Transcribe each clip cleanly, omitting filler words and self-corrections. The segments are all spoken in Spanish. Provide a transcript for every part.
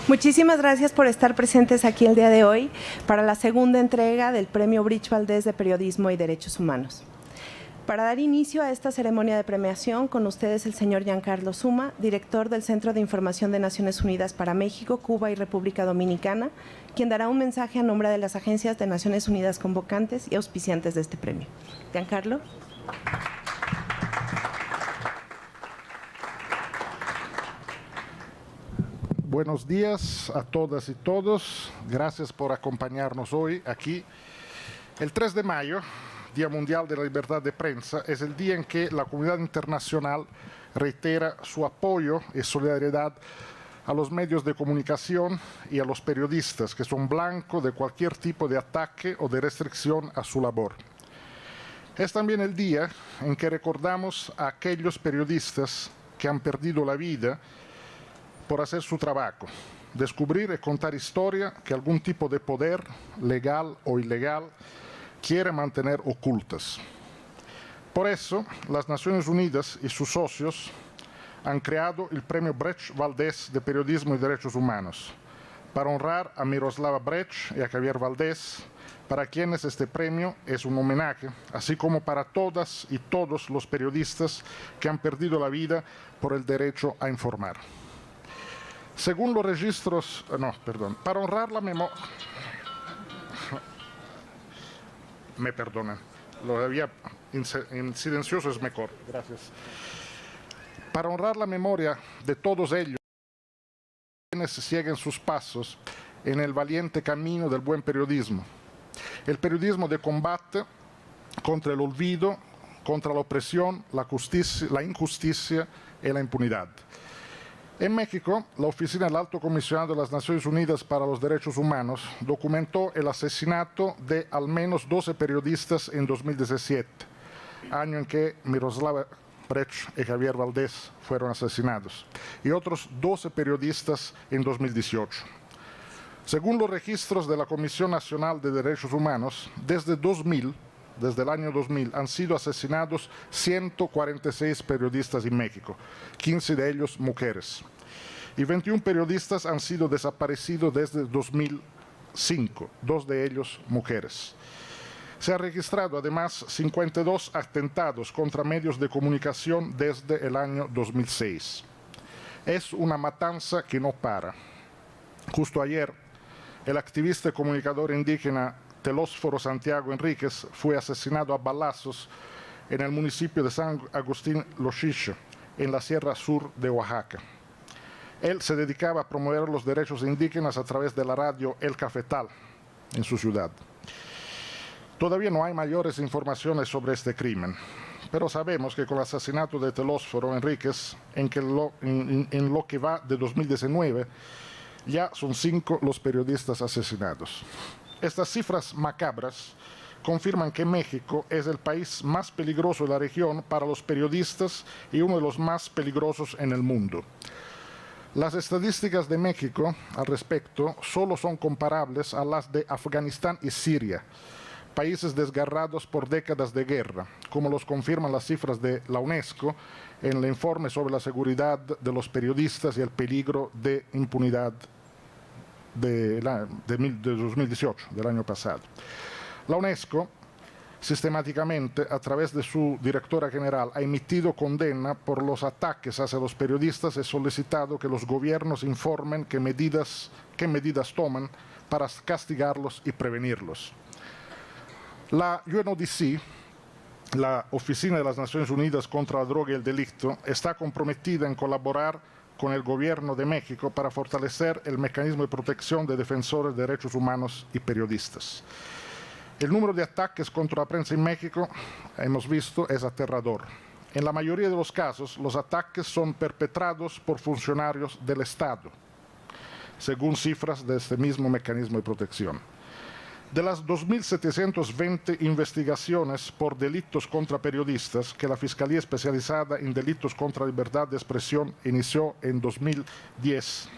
Muchísimas gracias por estar presentes aquí el día de hoy para la segunda entrega del Premio Brych Valdés de Periodismo y Derechos Humanos. Para dar inicio a esta ceremonia de premiación, con ustedes el señor Giancarlo Suma, director del Centro de Información de Naciones Unidas para México, Cuba y República Dominicana, quien dará un mensaje a nombre de las agencias de Naciones Unidas convocantes y auspiciantes de este premio. Giancarlo. Buenos días a todas y todos. Gracias por acompañarnos hoy aquí. El 3 de mayo, Día Mundial de la Libertad de Prensa, es el día en que la comunidad internacional reitera su apoyo y solidaridad a los medios de comunicación y a los periodistas que son blanco de cualquier tipo de ataque o de restricción a su labor. Es también el día en que recordamos a aquellos periodistas que han perdido la vida por hacer su trabajo, descubrir y contar historia que algún tipo de poder, legal o ilegal, quiere mantener ocultas. Por eso, las Naciones Unidas y sus socios han creado el Premio Brych Valdés de Periodismo y Derechos Humanos, para honrar a Miroslava Brych y a Javier Valdés, para quienes este premio es un homenaje, así como para todas y todos los periodistas que han perdido la vida por el derecho a informar. Según los registros, para honrar la memoria, me perdonan, lo había en silencioso es mejor, gracias. Para honrar la memoria de todos ellos, quienes siguen sus pasos en el valiente camino del buen periodismo, el periodismo de combate contra el olvido, contra la opresión, la injusticia y la impunidad. En México, la Oficina del Alto Comisionado de las Naciones Unidas para los Derechos Humanos documentó el asesinato de al menos 12 periodistas en 2017, año en que Miroslava Brych y Javier Valdés fueron asesinados, y otros 12 periodistas en 2018. Según los registros de la Comisión Nacional de Derechos Humanos, desde el año 2000 han sido asesinados 146 periodistas en México, 15 de ellos mujeres. Y 21 periodistas han sido desaparecidos desde 2005, 2 de ellos mujeres. Se han registrado además 52 atentados contra medios de comunicación desde el año 2006. Es una matanza que no para. Justo ayer, el activista y comunicador indígena Telósforo Santiago Enríquez fue asesinado a balazos en el municipio de San Agustín Loxiche, en la Sierra Sur de Oaxaca. Él se dedicaba a promover los derechos indígenas a través de la radio El Cafetal, en su ciudad. Todavía no hay mayores informaciones sobre este crimen, pero sabemos que con el asesinato de Telósforo Enríquez, en lo que va de 2019, ya son 5 los periodistas asesinados. Estas cifras macabras confirman que México es el país más peligroso de la región para los periodistas y uno de los más peligrosos en el mundo. Las estadísticas de México al respecto solo son comparables a las de Afganistán y Siria, países desgarrados por décadas de guerra, como los confirman las cifras de la UNESCO en el informe sobre la seguridad de los periodistas y el peligro de impunidad de 2018, del año pasado. La UNESCO, sistemáticamente, a través de su directora general, ha emitido condena por los ataques hacia los periodistas y solicitado que los gobiernos informen qué medidas toman para castigarlos y prevenirlos. La UNODC, la Oficina de las Naciones Unidas contra la Droga y el Delito, está comprometida en colaborar con el Gobierno de México para fortalecer el mecanismo de protección de defensores de derechos humanos y periodistas. El número de ataques contra la prensa en México, hemos visto, es aterrador. En la mayoría de los casos, los ataques son perpetrados por funcionarios del Estado, según cifras de este mismo mecanismo de protección. De las 2.720 investigaciones por delitos contra periodistas que la Fiscalía Especializada en Delitos contra la Libertad de Expresión inició en 2010,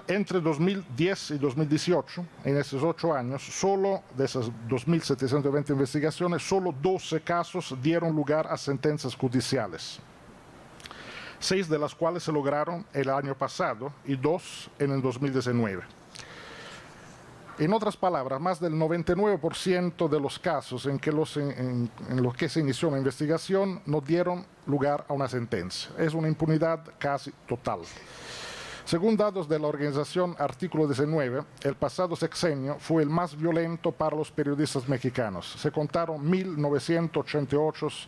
entre 2010 y 2018, en esos 8 años, solo de esas 2.720 investigaciones, solo 12 casos dieron lugar a sentencias judiciales. 6 de las cuales se lograron el año pasado y 2 en el 2019. En otras palabras, más del 99% de los casos en los que se inició una investigación no dieron lugar a una sentencia. Es una impunidad casi total. Según datos de la organización Artículo 19, el pasado sexenio fue el más violento para los periodistas mexicanos. Se contaron 1.988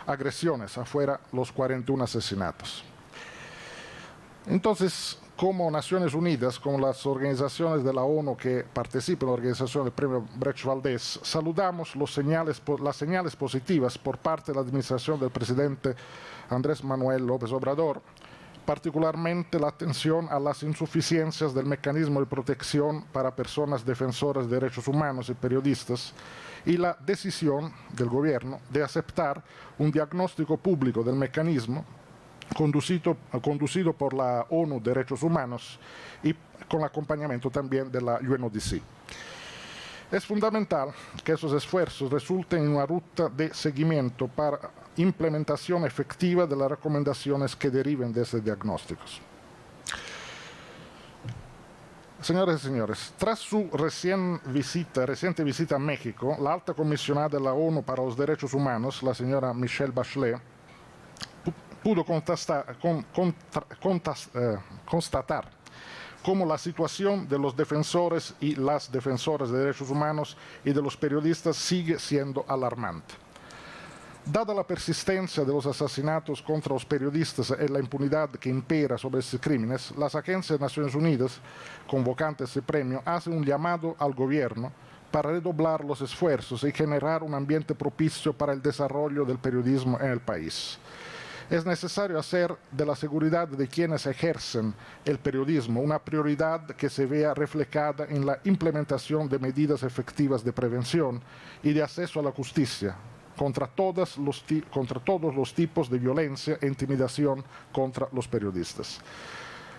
agresiones, afuera los 41 asesinatos. Entonces, como Naciones Unidas, como las organizaciones de la ONU que participan en la organización del Premio Brecht Valdés, saludamos las señales positivas por parte de la administración del presidente Andrés Manuel López Obrador, particularmente la atención a las insuficiencias del mecanismo de protección para personas defensoras de derechos humanos y periodistas, y la decisión del gobierno de aceptar un diagnóstico público del mecanismo conducido por la ONU Derechos Humanos y con acompañamiento también de la UNODC. Es fundamental que esos esfuerzos resulten en una ruta de seguimiento para implementación efectiva de las recomendaciones que deriven de esos diagnósticos. Señores y señores, tras su reciente visita a México, la alta comisionada de la ONU para los Derechos Humanos, la señora Michelle Bachelet, pudo constatar cómo la situación de los defensores y las defensoras de derechos humanos y de los periodistas sigue siendo alarmante. Dada la persistencia de los asesinatos contra los periodistas y la impunidad que impera sobre estos crímenes, las agencias de Naciones Unidas, convocantes de este premio, hacen un llamado al gobierno para redoblar los esfuerzos y generar un ambiente propicio para el desarrollo del periodismo en el país. Es necesario hacer de la seguridad de quienes ejercen el periodismo una prioridad que se vea reflejada en la implementación de medidas efectivas de prevención y de acceso a la justicia contra todos los tipos de violencia e intimidación contra los periodistas.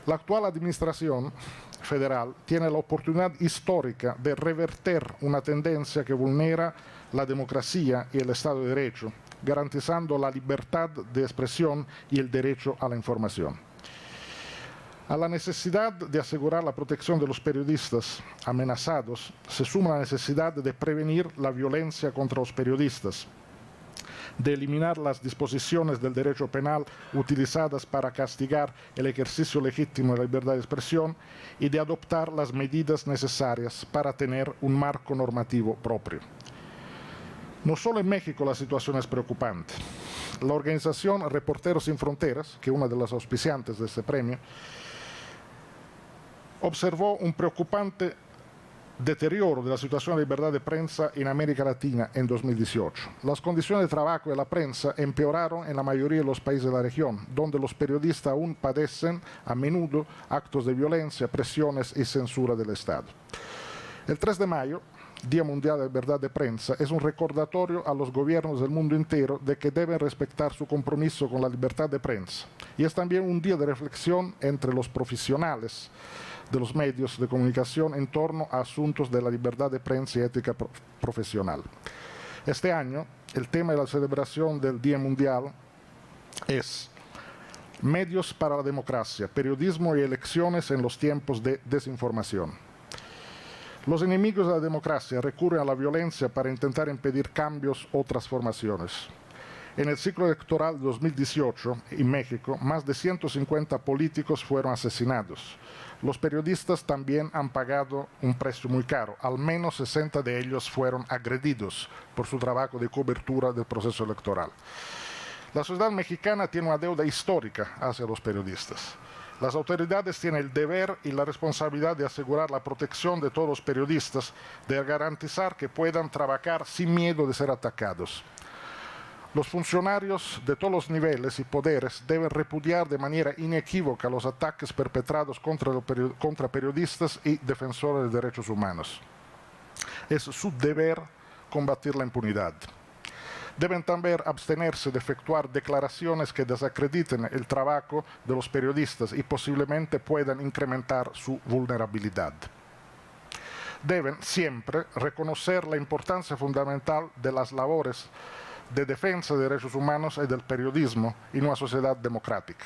La actual administración federal tiene la oportunidad histórica de reverter una tendencia que vulnera la democracia y el Estado de Derecho, garantizando la libertad de expresión y el derecho a la información. A la necesidad de asegurar la protección de los periodistas amenazados se suma la necesidad de prevenir la violencia contra los periodistas, de eliminar las disposiciones del derecho penal utilizadas para castigar el ejercicio legítimo de la libertad de expresión y de adoptar las medidas necesarias para tener un marco normativo propio. No solo en México la situación es preocupante. La organización Reporteros Sin Fronteras, que es una de las auspiciantes de este premio, observó un preocupante deterioro de la situación de libertad de prensa en América Latina en 2018. Las condiciones de trabajo de la prensa empeoraron en la mayoría de los países de la región, donde los periodistas aún padecen a menudo actos de violencia, presiones y censura del Estado. El 3 de mayo, Día Mundial de la Libertad de Prensa, es un recordatorio a los gobiernos del mundo entero de que deben respetar su compromiso con la libertad de prensa. Y es también un día de reflexión entre los profesionales de los medios de comunicación en torno a asuntos de la libertad de prensa y ética profesional. Este año, el tema de la celebración del Día Mundial es Medios para la Democracia, Periodismo y Elecciones en los tiempos de desinformación. Los enemigos de la democracia recurren a la violencia para intentar impedir cambios o transformaciones. En el ciclo electoral de 2018, en México, más de 150 políticos fueron asesinados. Los periodistas también han pagado un precio muy caro. Al menos 60 de ellos fueron agredidos por su trabajo de cobertura del proceso electoral. La sociedad mexicana tiene una deuda histórica hacia los periodistas. Las autoridades tienen el deber y la responsabilidad de asegurar la protección de todos los periodistas, de garantizar que puedan trabajar sin miedo de ser atacados. Los funcionarios de todos los niveles y poderes deben repudiar de manera inequívoca los ataques perpetrados contra periodistas y defensores de derechos humanos. Es su deber combatir la impunidad. Deben también abstenerse de efectuar declaraciones que desacrediten el trabajo de los periodistas y posiblemente puedan incrementar su vulnerabilidad. Deben siempre reconocer la importancia fundamental de las labores de defensa de derechos humanos y del periodismo en una sociedad democrática.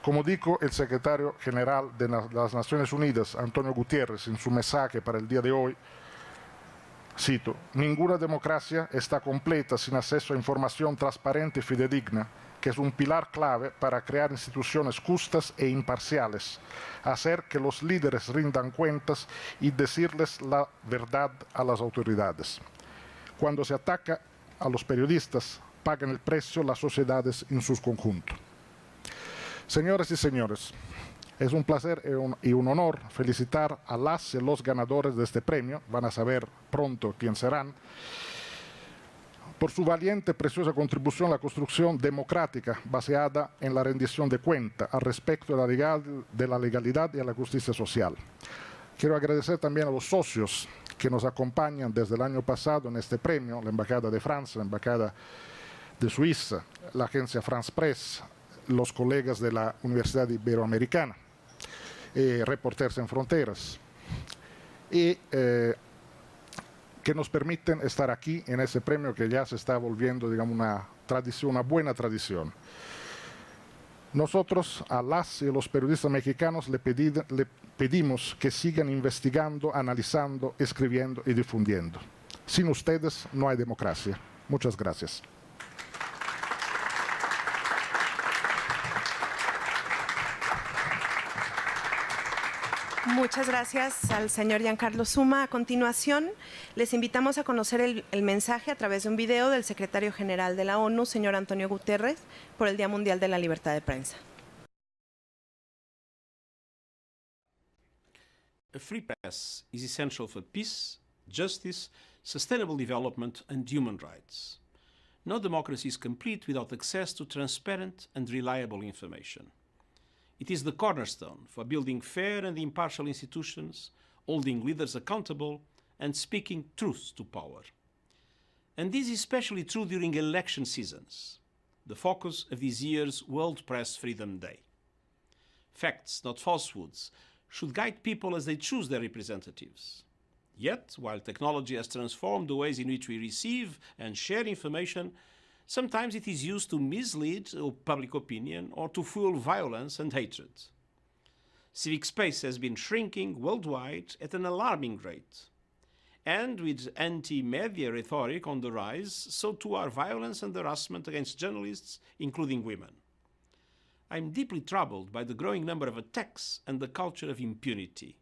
Como dijo el secretario general de las Naciones Unidas, Antonio Guterres, en su mensaje para el día de hoy, cito: ninguna democracia está completa sin acceso a información transparente y fidedigna, que es un pilar clave para crear instituciones justas e imparciales, hacer que los líderes rindan cuentas y decirles la verdad a las autoridades. Cuando se ataca a los periodistas, pagan el precio las sociedades en su conjunto. Señoras y señores, es un placer y un honor felicitar a las y los ganadores de este premio, van a saber pronto quién serán, por su valiente y preciosa contribución a la construcción democrática basada en la rendición de cuentas al respecto de la legalidad y a la justicia social. Quiero agradecer también a los socios que nos acompañan desde el año pasado en este premio, la Embajada de Francia, la Embajada de Suiza, la agencia France Press, los colegas de la Universidad Iberoamericana, Reporteros Sin Fronteras, y que nos permiten estar aquí en ese premio que ya se está volviendo, digamos, una tradición, una buena tradición. Nosotros a las y los periodistas mexicanos le pedimos que sigan investigando, analizando, escribiendo y difundiendo. Sin ustedes no hay democracia. Muchas gracias. Muchas gracias al señor Giancarlo Suma. A continuación, les invitamos a conocer el mensaje a través de un video del secretario general de la ONU, señor Antonio Guterres, por el Día Mundial de la Libertad de Prensa. A free press is essential for peace, justice, sustainable development, and human rights. No democracy is complete without access to transparent and reliable information. It is the cornerstone for building fair and impartial institutions, holding leaders accountable, and speaking truth to power. And this is especially true during election seasons, the focus of this year's World Press Freedom Day. Facts, not falsehoods, should guide people as they choose their representatives. Yet, while technology has transformed the ways in which we receive and share information, sometimes it is used to mislead public opinion or to fuel violence and hatred. Civic space has been shrinking worldwide at an alarming rate. And with anti-media rhetoric on the rise, so too are violence and harassment against journalists, including women. I'm deeply troubled by the growing number of attacks and the culture of impunity.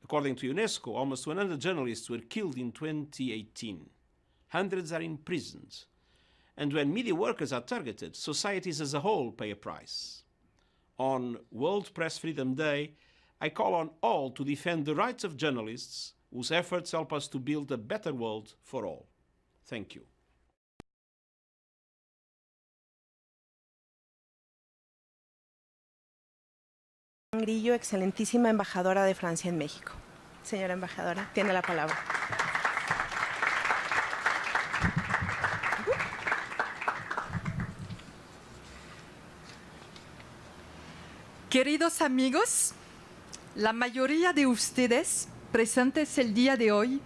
According to UNESCO, almost 100 journalists were killed in 2018. Hundreds are imprisoned. And when media workers are targeted, societies as a whole pay a price. On World Press Freedom Day, I call on all to defend the rights of journalists whose efforts help us to build a better world for all. Thank you. Grillo, excelentísima embajadora de Francia en México. Señora embajadora, tiene la palabra. Queridos amigos, la mayoría de ustedes presentes el día de hoy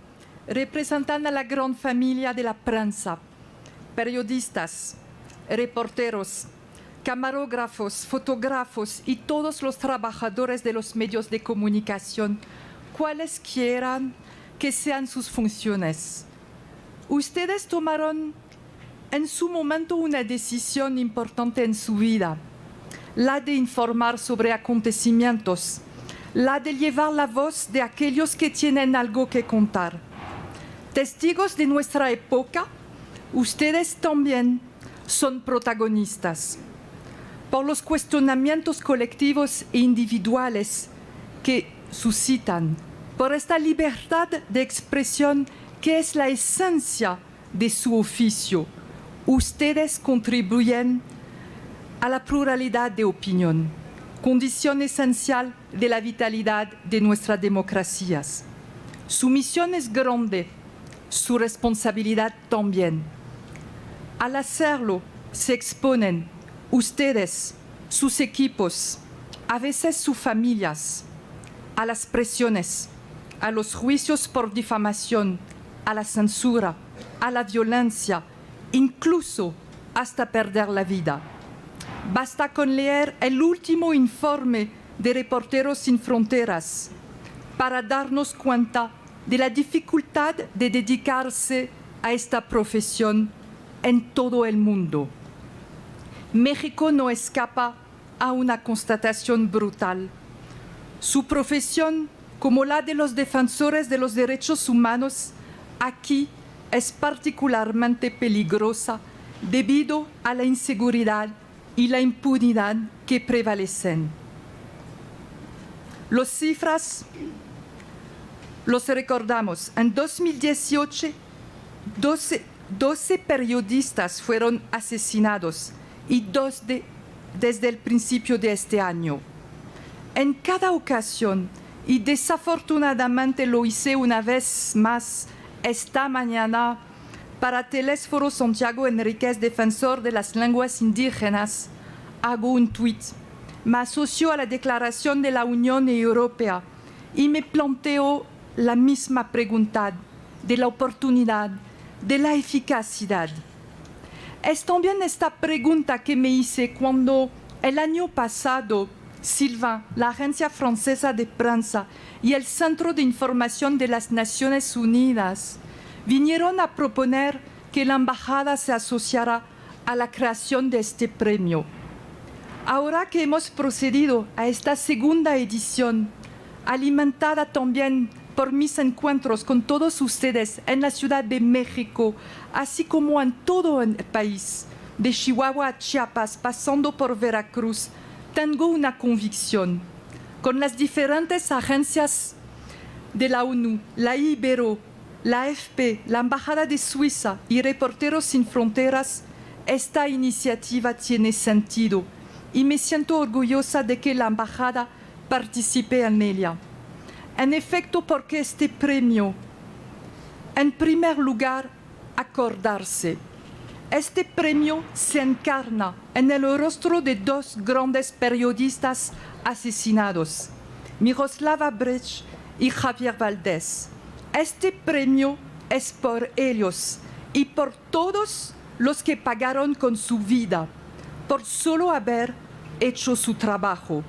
representan a la gran familia de la prensa, periodistas, reporteros, camarógrafos, fotógrafos y todos los trabajadores de los medios de comunicación, cuales quieran que sean sus funciones. Ustedes tomaron en su momento una decisión importante en su vida, la de informar sobre acontecimientos, la de llevar la voz de aquellos que tienen algo que contar. Testigos de nuestra época, ustedes también son protagonistas. Por los cuestionamientos colectivos e individuales que suscitan, por esta libertad de expresión que es la esencia de su oficio, ustedes contribuyen a la pluralidad de opinión, condición esencial de la vitalidad de nuestras democracias. Su misión es grande, su responsabilidad también. Al hacerlo, se exponen ustedes, sus equipos, a veces sus familias, a las presiones, a los juicios por difamación, a la censura, a la violencia incluso hasta perder la vida. Basta con leer el último informe de Reporteros Sin Fronteras para darnos cuenta de la dificultad de dedicarse a esta profesión en todo el mundo. México no escapa a una constatación brutal. Su profesión, como la de los defensores de los derechos humanos, aquí es particularmente peligrosa debido a la inseguridad y la impunidad que prevalecen. Las cifras los recordamos. En 2018, 12 periodistas fueron asesinados y 2 desde el principio de este año. En cada ocasión, y desafortunadamente lo hice una vez más esta mañana para Telésforo Santiago Enríquez, defensor de las lenguas indígenas, hago un tuit. Me asocio a la Declaración de la Unión Europea y me planteo la misma pregunta de la oportunidad, de la eficacidad. Es también esta pregunta que me hice cuando el año pasado Sylvain, la Agencia Francesa de Prensa y el Centro de Información de las Naciones Unidas vinieron a proponer que la embajada se asociara a la creación de este premio. Ahora que hemos procedido a esta segunda edición, alimentada también por mis encuentros con todos ustedes en la Ciudad de México, así como en todo el país, de Chihuahua a Chiapas, pasando por Veracruz, tengo una convicción. Con las diferentes agencias de la ONU, la Ibero, la AFP, la Embajada de Suiza y Reporteros Sin Fronteras, esta iniciativa tiene sentido y me siento orgullosa de que la Embajada participe en ella. En efecto, porque este premio, en primer lugar, acordarse. Este premio se encarna en el rostro de 2 grandes periodistas asesinados, Miroslava Brecht y Javier Valdés. Este premio es por ellos y por todos los que pagaron con su vida, por solo haber hecho su trabajo.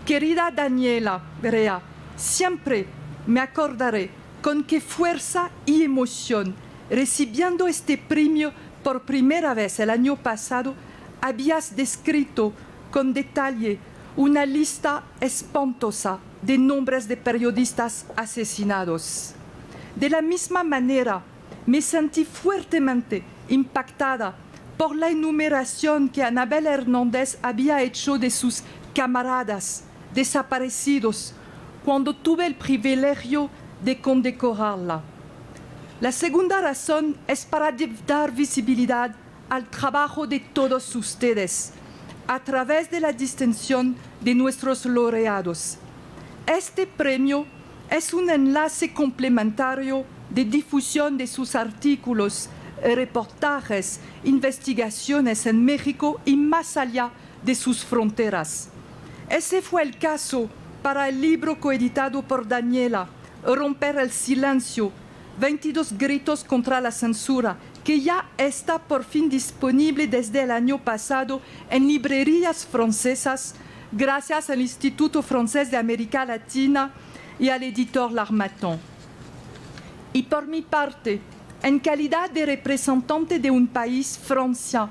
Querida Daniela Brea, siempre me acordaré con qué fuerza y emoción, recibiendo este premio por primera vez el año pasado, habías descrito con detalle una lista espantosa de nombres de periodistas asesinados. De la misma manera, me sentí fuertemente impactada por la enumeración que Anabel Hernández había hecho de sus camaradas desaparecidos cuando tuve el privilegio de condecorarla. La segunda razón es para dar visibilidad al trabajo de todos ustedes a través de la distinción de nuestros laureados. Este premio es un enlace complementario de difusión de sus artículos, reportajes, investigaciones en México y más allá de sus fronteras. Ese fue el caso para el libro coeditado por Daniela, Romper el silencio, 22 gritos contra la censura, que ya está por fin disponible desde el año pasado en librerías francesas, gracias al Instituto Francés de América Latina y al editor L'Harmattan. Y por mi parte, en calidad de representante de un país, Francia,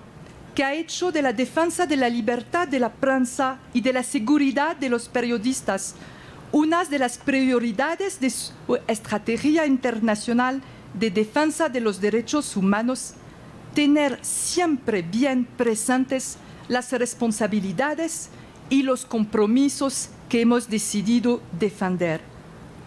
que ha hecho de la defensa de la libertad de la prensa y de la seguridad de los periodistas una de las prioridades de su estrategia internacional de defensa de los derechos humanos, tener siempre bien presentes las responsabilidades y los compromisos que hemos decidido defender.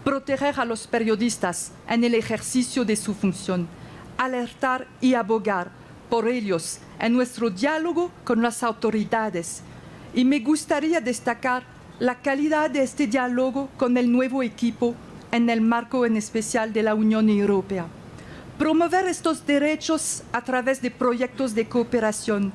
Proteger a los periodistas en el ejercicio de su función, alertar y abogar por ellos en nuestro diálogo con las autoridades. Y me gustaría destacar la calidad de este diálogo con el nuevo equipo en el marco en especial de la Unión Europea. Promover estos derechos a través de proyectos de cooperación,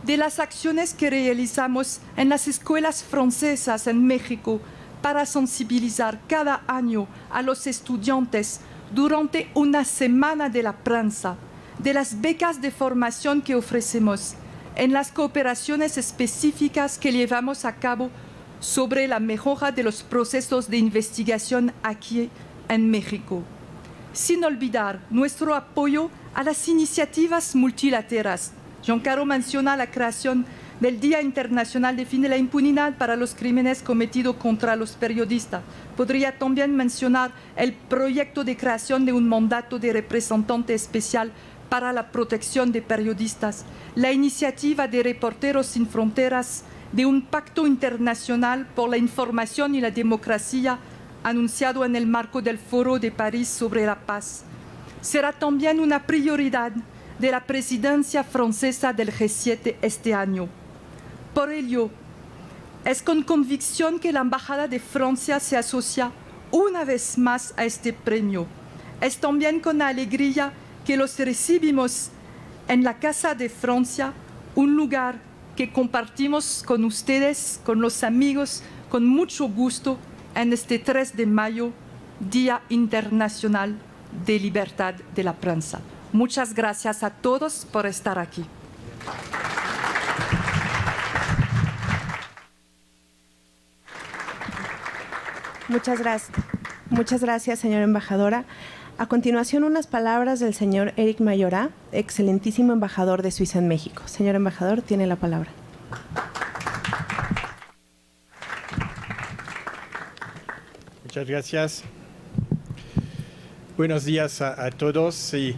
de las acciones que realizamos en las escuelas francesas en México para sensibilizar cada año a los estudiantes durante una semana de la prensa, de las becas de formación que ofrecemos, en las cooperaciones específicas que llevamos a cabo sobre la mejora de los procesos de investigación aquí en México. Sin olvidar nuestro apoyo a las iniciativas multilaterales. Giancarlo menciona la creación del Día Internacional de Fin de la Impunidad para los crímenes cometidos contra los periodistas. Podría también mencionar el proyecto de creación de un mandato de representante especial para la protección de periodistas, la iniciativa de Reporteros Sin Fronteras de un pacto internacional por la información y la democracia anunciado en el marco del Foro de París sobre la paz. Será también una prioridad de la presidencia francesa del G7 este año. Por ello, es con convicción que la Embajada de Francia se asocia una vez más a este premio. Es también con alegría que los recibimos en la Casa de Francia, un lugar que compartimos con ustedes, con los amigos, con mucho gusto, en este 3 de mayo, Día Internacional de Libertad de la Prensa. Muchas gracias a todos por estar aquí. Muchas gracias, señora embajadora. A continuación, unas palabras del señor Éric Mayorat, excelentísimo embajador de Suiza en México. Señor embajador, tiene la palabra. Muchas gracias. Buenos días a todos y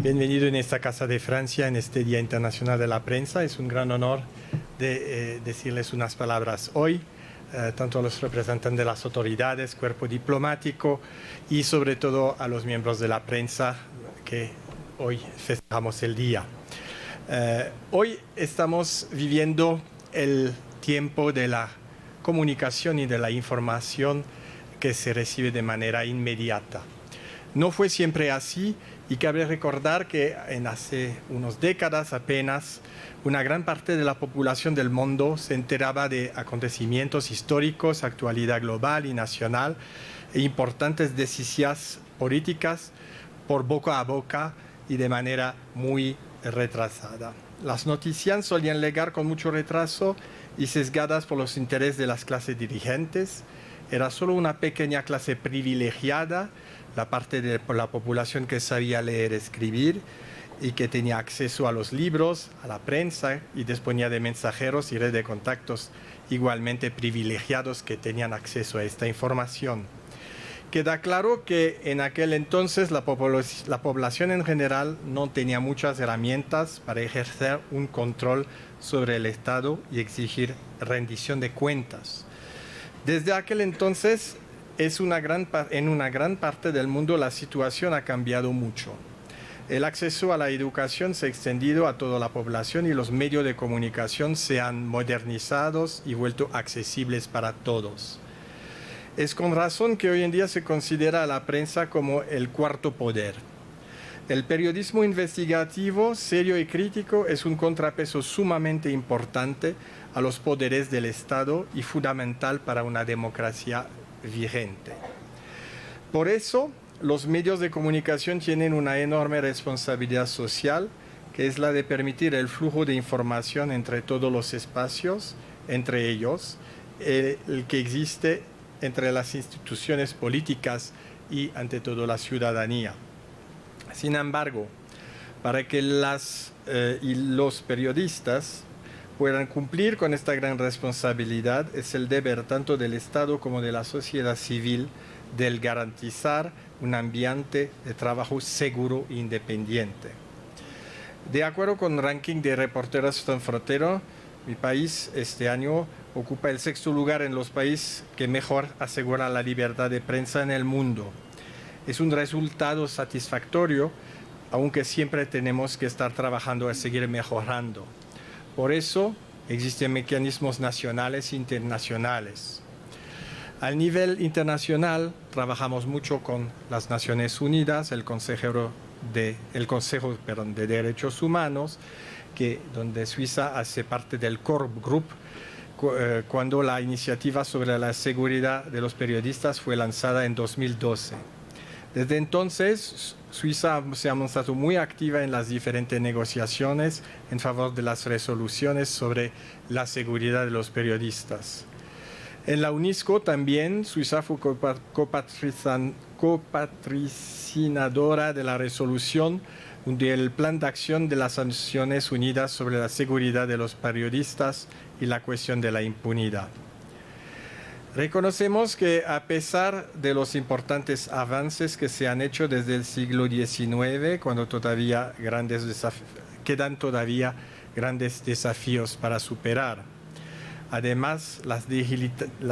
bienvenido en esta Casa de Francia en este Día Internacional de la Prensa. Es un gran honor de decirles unas palabras hoy, tanto a los representantes de las autoridades, cuerpo diplomático y sobre todo a los miembros de la prensa que hoy festejamos el día. Hoy estamos viviendo el tiempo de la comunicación y de la información que se recibe de manera inmediata. No fue siempre así y cabe recordar que hace unas décadas apenas una gran parte de la población del mundo se enteraba de acontecimientos históricos, actualidad global y nacional e importantes decisiones políticas por boca a boca y de manera muy retrasada. Las noticias solían llegar con mucho retraso y sesgadas por los intereses de las clases dirigentes. Era solo una pequeña clase privilegiada, la parte de la población que sabía leer y escribir y que tenía acceso a los libros, a la prensa y disponía de mensajeros y red de contactos igualmente privilegiados que tenían acceso a esta información. Queda claro que en aquel entonces la población en general no tenía muchas herramientas para ejercer un control sobre el Estado y exigir rendición de cuentas. Desde aquel entonces, en una gran parte del mundo la situación ha cambiado mucho. El acceso a la educación se ha extendido a toda la población y los medios de comunicación se han modernizado y vuelto accesibles para todos. Es con razón que hoy en día se considera a la prensa como el cuarto poder. El periodismo investigativo, serio y crítico es un contrapeso sumamente importante a los poderes del Estado y fundamental para una democracia vigente. Por eso, los medios de comunicación tienen una enorme responsabilidad social, que es la de permitir el flujo de información entre todos los espacios, entre ellos, el que existe entre las instituciones políticas y ante todo la ciudadanía. Sin embargo, para que los periodistas puedan cumplir con esta gran responsabilidad, es el deber tanto del Estado como de la sociedad civil del garantizar un ambiente de trabajo seguro e independiente. De acuerdo con el ranking de Reporteros Sin Fronteras, mi país este año ocupa el 6º lugar en los países que mejor aseguran la libertad de prensa en el mundo. Es un resultado satisfactorio, aunque siempre tenemos que estar trabajando a seguir mejorando. Por eso existen mecanismos nacionales e internacionales. Al nivel internacional trabajamos mucho con las Naciones Unidas, el Consejo de Derechos Humanos, donde Suiza hace parte del Core Group, cuando la iniciativa sobre la seguridad de los periodistas fue lanzada en 2012. Desde entonces, Suiza se ha mostrado muy activa en las diferentes negociaciones en favor de las resoluciones sobre la seguridad de los periodistas. En la UNESCO también, Suiza fue copatrocinadora de la resolución del Plan de Acción de las Naciones Unidas sobre la seguridad de los periodistas y la cuestión de la impunidad. Reconocemos que a pesar de los importantes avances que se han hecho desde el siglo XIX, cuando todavía quedan todavía grandes desafíos para superar. Además, la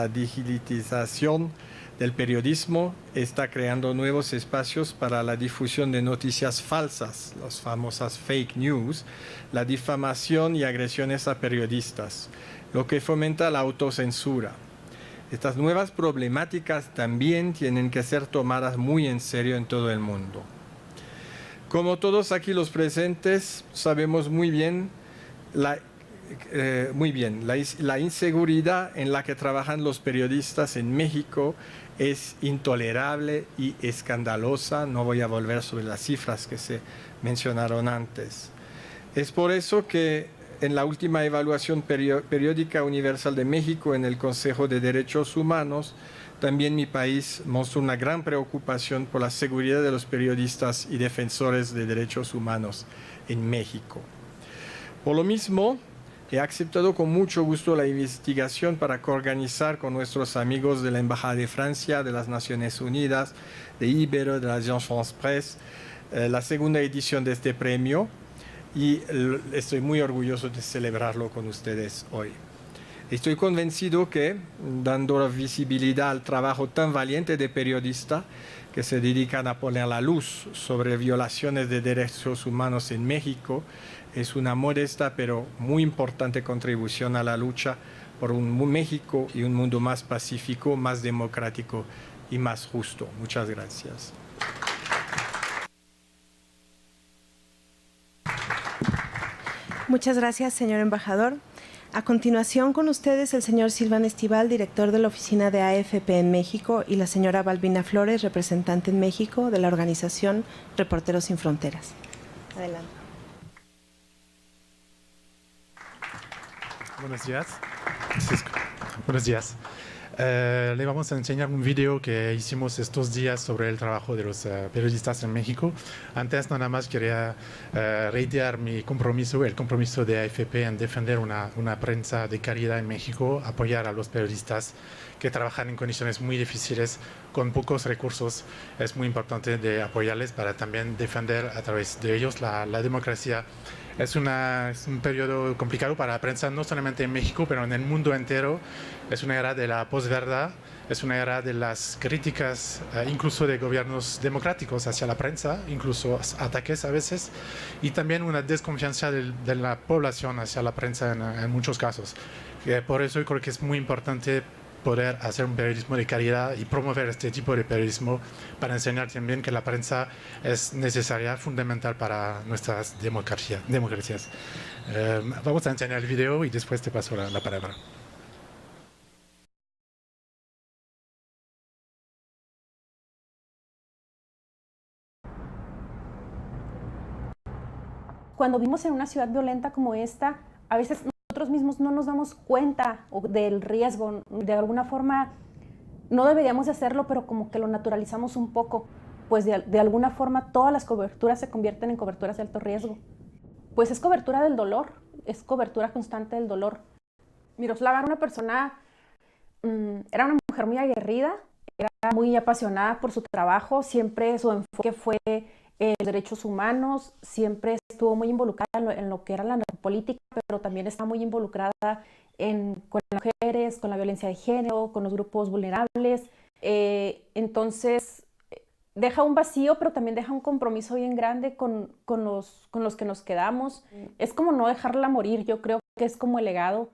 digitalización del periodismo está creando nuevos espacios para la difusión de noticias falsas, las famosas fake news, la difamación y agresiones a periodistas, lo que fomenta la autocensura. Estas nuevas problemáticas también tienen que ser tomadas muy en serio en todo el mundo. Como todos aquí los presentes sabemos muy bien la inseguridad en la que trabajan los periodistas en México es intolerable y escandalosa. No voy a volver sobre las cifras que se mencionaron antes. Es por eso que en la última evaluación periódica universal de México en el Consejo de Derechos Humanos, también mi país mostró una gran preocupación por la seguridad de los periodistas y defensores de derechos humanos en México. Por lo mismo, he aceptado con mucho gusto la investigación para coorganizar con nuestros amigos de la Embajada de Francia, de las Naciones Unidas, de Ibero, de la Agence France Presse, la segunda edición de este premio, y estoy muy orgulloso de celebrarlo con ustedes hoy. Estoy convencido que, dando visibilidad al trabajo tan valiente de periodistas que se dedican a poner la luz sobre violaciones de derechos humanos en México, es una modesta pero muy importante contribución a la lucha por un México y un mundo más pacífico, más democrático y más justo. Muchas gracias. Muchas gracias, señor embajador. A continuación, con ustedes, el señor Silván Estival, director de la oficina de AFP en México, y la señora Balbina Flores, representante en México de la organización Reporteros Sin Fronteras. Adelante. Buenos días. Buenos días. Le vamos a enseñar un video que hicimos estos días sobre el trabajo de los periodistas en México. Antes nada más quería reiterar mi compromiso, el compromiso de AFP en defender una prensa de calidad en México, apoyar a los periodistas que trabajan en condiciones muy difíciles, con pocos recursos. Es muy importante de apoyarles para también defender a través de ellos la democracia. Es un periodo complicado para la prensa, no solamente en México, pero en el mundo entero. Es una era de la posverdad, es una era de las críticas, incluso de gobiernos democráticos hacia la prensa, incluso ataques a veces, y también una desconfianza de la población hacia la prensa en muchos casos. Por eso yo creo que es muy importante poder hacer un periodismo de calidad y promover este tipo de periodismo para enseñar también que la prensa es necesaria, fundamental para nuestras democracias. Vamos a enseñar el video y después te paso la palabra. Cuando vivimos en una ciudad violenta como esta, a veces nosotros mismos no nos damos cuenta del riesgo. De alguna forma no deberíamos de hacerlo, pero como que lo naturalizamos un poco. Pues de alguna forma todas las coberturas se convierten en coberturas de alto riesgo. Pues es cobertura del dolor, es cobertura constante del dolor. Miroslava era una persona, era una mujer muy aguerrida, era muy apasionada por su trabajo, siempre su enfoque fue los derechos humanos, siempre estuvo muy involucrada en lo que era la política, pero también está muy involucrada con las mujeres, con la violencia de género, con los grupos vulnerables. Entonces, deja un vacío, pero también deja un compromiso bien grande con los que nos quedamos. Es como no dejarla morir, yo creo que es como el legado.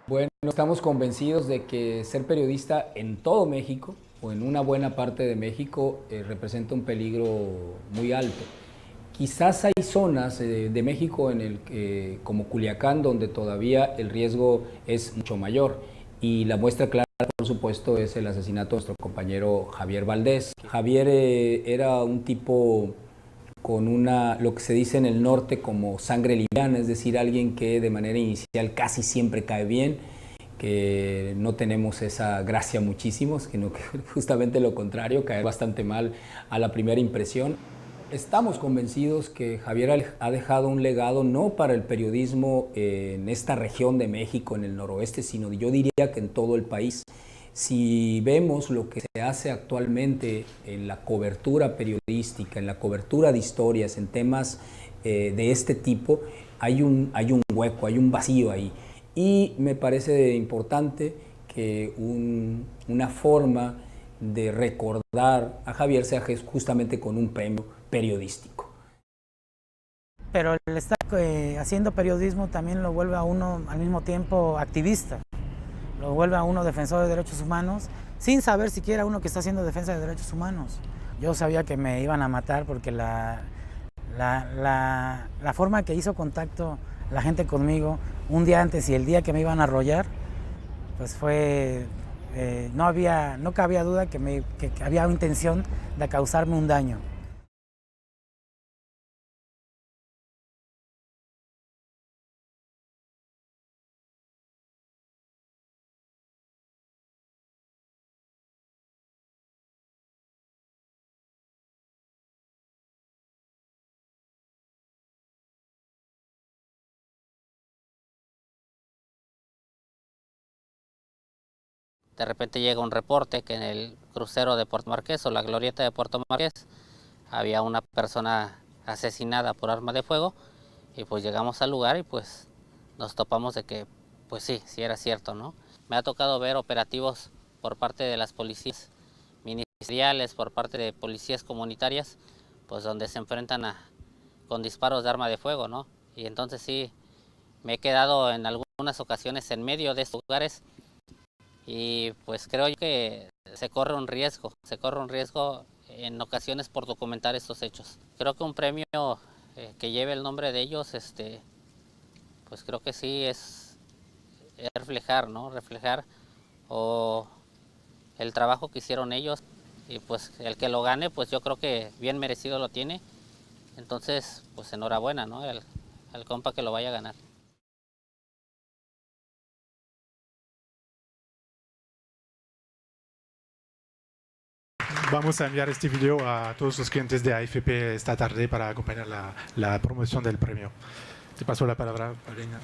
Bueno, estamos convencidos de que ser periodista en todo México o en una buena parte de México representa un peligro muy alto. Quizás hay zonas de México como Culiacán, donde todavía el riesgo es mucho mayor, y la muestra clara por supuesto, es el asesinato de nuestro compañero Javier Valdés. Javier era un tipo con lo que se dice en el norte como sangre liviana, es decir, alguien que de manera inicial casi siempre cae bien, que no tenemos esa gracia muchísimo, sino que justamente lo contrario, cae bastante mal a la primera impresión. Estamos convencidos que Javier ha dejado un legado no para el periodismo en esta región de México, en el noroeste, sino yo diría que en todo el país. Si vemos lo que se hace actualmente en la cobertura periodística, en la cobertura de historias, en temas de este tipo, hay un hueco, hay un vacío ahí. Y me parece importante que una forma de recordar a Javier sea justamente con un premio periodístico. Pero el estar haciendo periodismo también lo vuelve a uno al mismo tiempo activista, lo vuelve a uno defensor de derechos humanos, sin saber siquiera uno que está haciendo defensa de derechos humanos. Yo sabía que me iban a matar porque la forma que hizo contacto la gente conmigo un día antes y el día que me iban a arrollar, pues fue, no cabía duda que había intención de causarme un daño. De repente llega un reporte que en el crucero de Puerto Marqués o la glorieta de Puerto Marqués había una persona asesinada por arma de fuego y pues llegamos al lugar y pues nos topamos de que pues sí era cierto, ¿no? Me ha tocado ver operativos por parte de las policías ministeriales, por parte de policías comunitarias, pues donde se enfrentan con disparos de arma de fuego, ¿no? Y entonces sí, me he quedado en algunas ocasiones en medio de estos lugares. Y pues creo que se corre un riesgo en ocasiones por documentar estos hechos. Creo que un premio que lleve el nombre de ellos, pues creo que sí es reflejar, ¿no? Reflejar el trabajo que hicieron ellos y pues el que lo gane, pues yo creo que bien merecido lo tiene. Entonces, pues enhorabuena, ¿no? Al compa que lo vaya a ganar. Vamos a enviar este video a todos los clientes de AFP esta tarde para acompañar la promoción del premio. Te paso la palabra, Paulina.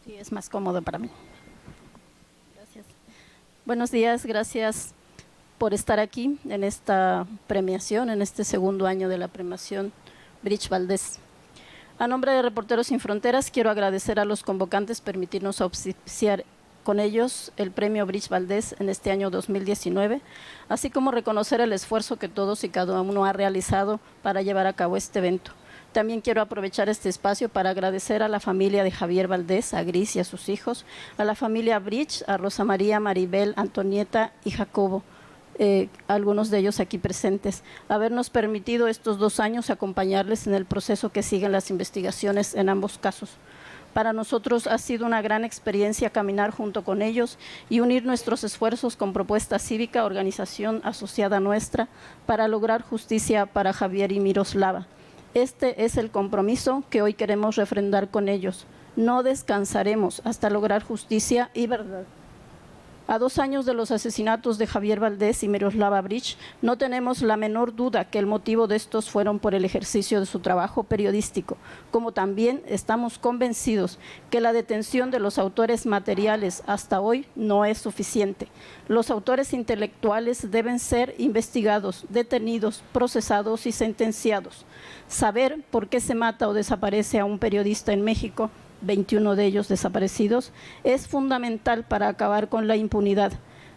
Sí, es más cómodo para mí. Gracias. Buenos días, gracias por estar aquí en esta premiación, en este segundo año de la premiación Bridge Valdés. A nombre de Reporteros Sin Fronteras, quiero agradecer a los convocantes permitirnos auspiciar con ellos el premio Bridge Valdés en este año 2019, así como reconocer el esfuerzo que todos y cada uno ha realizado para llevar a cabo este evento. También quiero aprovechar este espacio para agradecer a la familia de Javier Valdés, a Gris y a sus hijos, a la familia Bridge, a Rosa María, Maribel, Antonieta y Jacobo, algunos de ellos aquí presentes, habernos permitido estos 2 años acompañarles en el proceso que siguen las investigaciones en ambos casos. Para nosotros ha sido una gran experiencia caminar junto con ellos y unir nuestros esfuerzos con Propuesta Cívica, organización asociada nuestra, para lograr justicia para Javier y Miroslava. Este es el compromiso que hoy queremos refrendar con ellos. No descansaremos hasta lograr justicia y verdad. A 2 años de los asesinatos de Javier Valdés y Miroslava Bridge, no tenemos la menor duda que el motivo de estos fueron por el ejercicio de su trabajo periodístico, como también estamos convencidos que la detención de los autores materiales hasta hoy no es suficiente. Los autores intelectuales deben ser investigados, detenidos, procesados y sentenciados. Saber por qué se mata o desaparece a un periodista en México, 21 de ellos desaparecidos, es fundamental para acabar con la impunidad.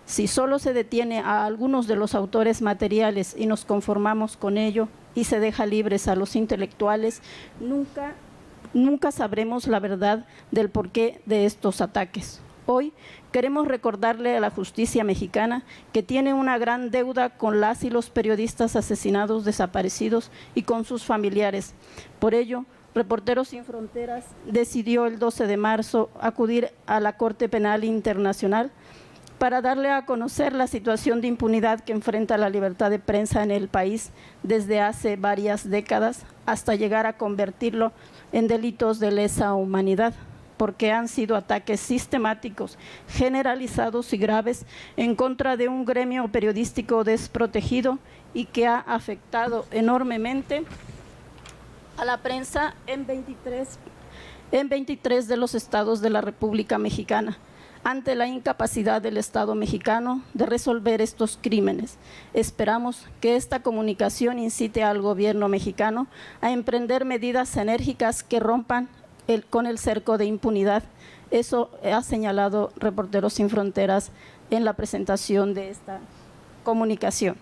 Si solo se detiene a algunos de los autores materiales y nos conformamos con ello y se deja libres a los intelectuales, nunca sabremos la verdad del porqué de estos ataques. Hoy queremos recordarle a la justicia mexicana que tiene una gran deuda con las y los periodistas asesinados, desaparecidos y con sus familiares. Por ello, Reporteros Sin Fronteras decidió el 12 de marzo acudir a la Corte Penal Internacional para darle a conocer la situación de impunidad que enfrenta la libertad de prensa en el país desde hace varias décadas hasta llegar a convertirlo en delitos de lesa humanidad, porque han sido ataques sistemáticos, generalizados y graves en contra de un gremio periodístico desprotegido y que ha afectado enormemente a la prensa en 23 de los estados de la República Mexicana, ante la incapacidad del Estado mexicano de resolver estos crímenes. Esperamos que esta comunicación incite al gobierno mexicano a emprender medidas enérgicas que rompan con el cerco de impunidad. Eso ha señalado Reporteros Sin Fronteras en la presentación de esta comunicación.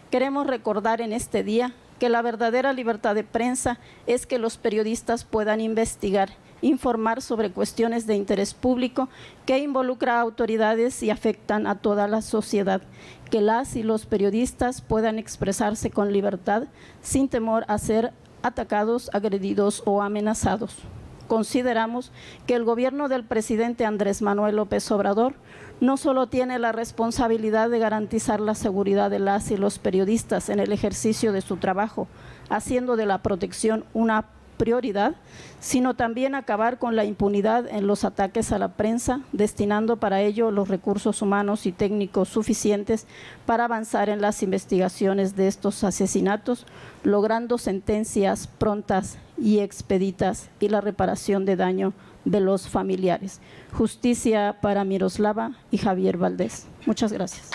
Queremos recordar en este día que la verdadera libertad de prensa es que los periodistas puedan investigar, informar sobre cuestiones de interés público que involucran a autoridades y afectan a toda la sociedad, que las y los periodistas puedan expresarse con libertad sin temor a ser atacados, agredidos o amenazados. Consideramos que el gobierno del presidente Andrés Manuel López Obrador no solo tiene la responsabilidad de garantizar la seguridad de las y los periodistas en el ejercicio de su trabajo, haciendo de la protección una prioridad, sino también acabar con la impunidad en los ataques a la prensa, destinando para ello los recursos humanos y técnicos suficientes para avanzar en las investigaciones de estos asesinatos, logrando sentencias prontas y expeditas y la reparación de daño de los familiares. Justicia para Miroslava y Javier Valdés. Muchas gracias.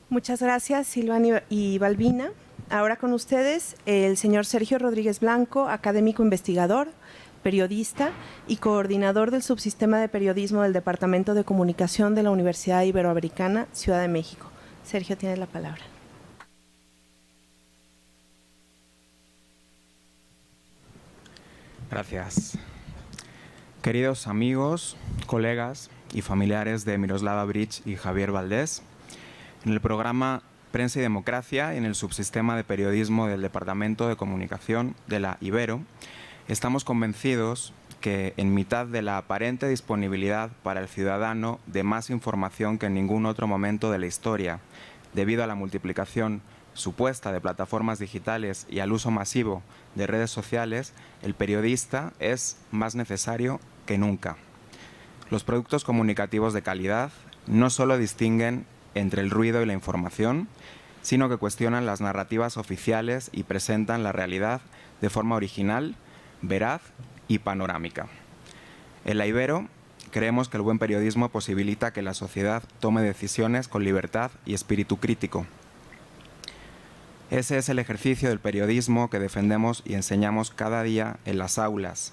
Muchas gracias, Silvana y Balbina. Ahora con ustedes el señor Sergio Rodríguez Blanco, académico investigador, periodista y coordinador del Subsistema de Periodismo del Departamento de Comunicación de la Universidad Iberoamericana, Ciudad de México. Sergio, tienes la palabra. Gracias. Queridos amigos, colegas y familiares de Miroslava Bridge y Javier Valdés, en el programa Prensa y Democracia y en el Subsistema de Periodismo del Departamento de Comunicación de la Ibero, estamos convencidos que en mitad de la aparente disponibilidad para el ciudadano de más información que en ningún otro momento de la historia, debido a la multiplicación supuesta de plataformas digitales y al uso masivo de redes sociales, el periodista es más necesario que nunca. Los productos comunicativos de calidad no solo distinguen entre el ruido y la información, sino que cuestionan las narrativas oficiales y presentan la realidad de forma original, veraz y panorámica. En la Ibero creemos que el buen periodismo posibilita que la sociedad tome decisiones con libertad y espíritu crítico. Ese es el ejercicio del periodismo que defendemos y enseñamos cada día en las aulas,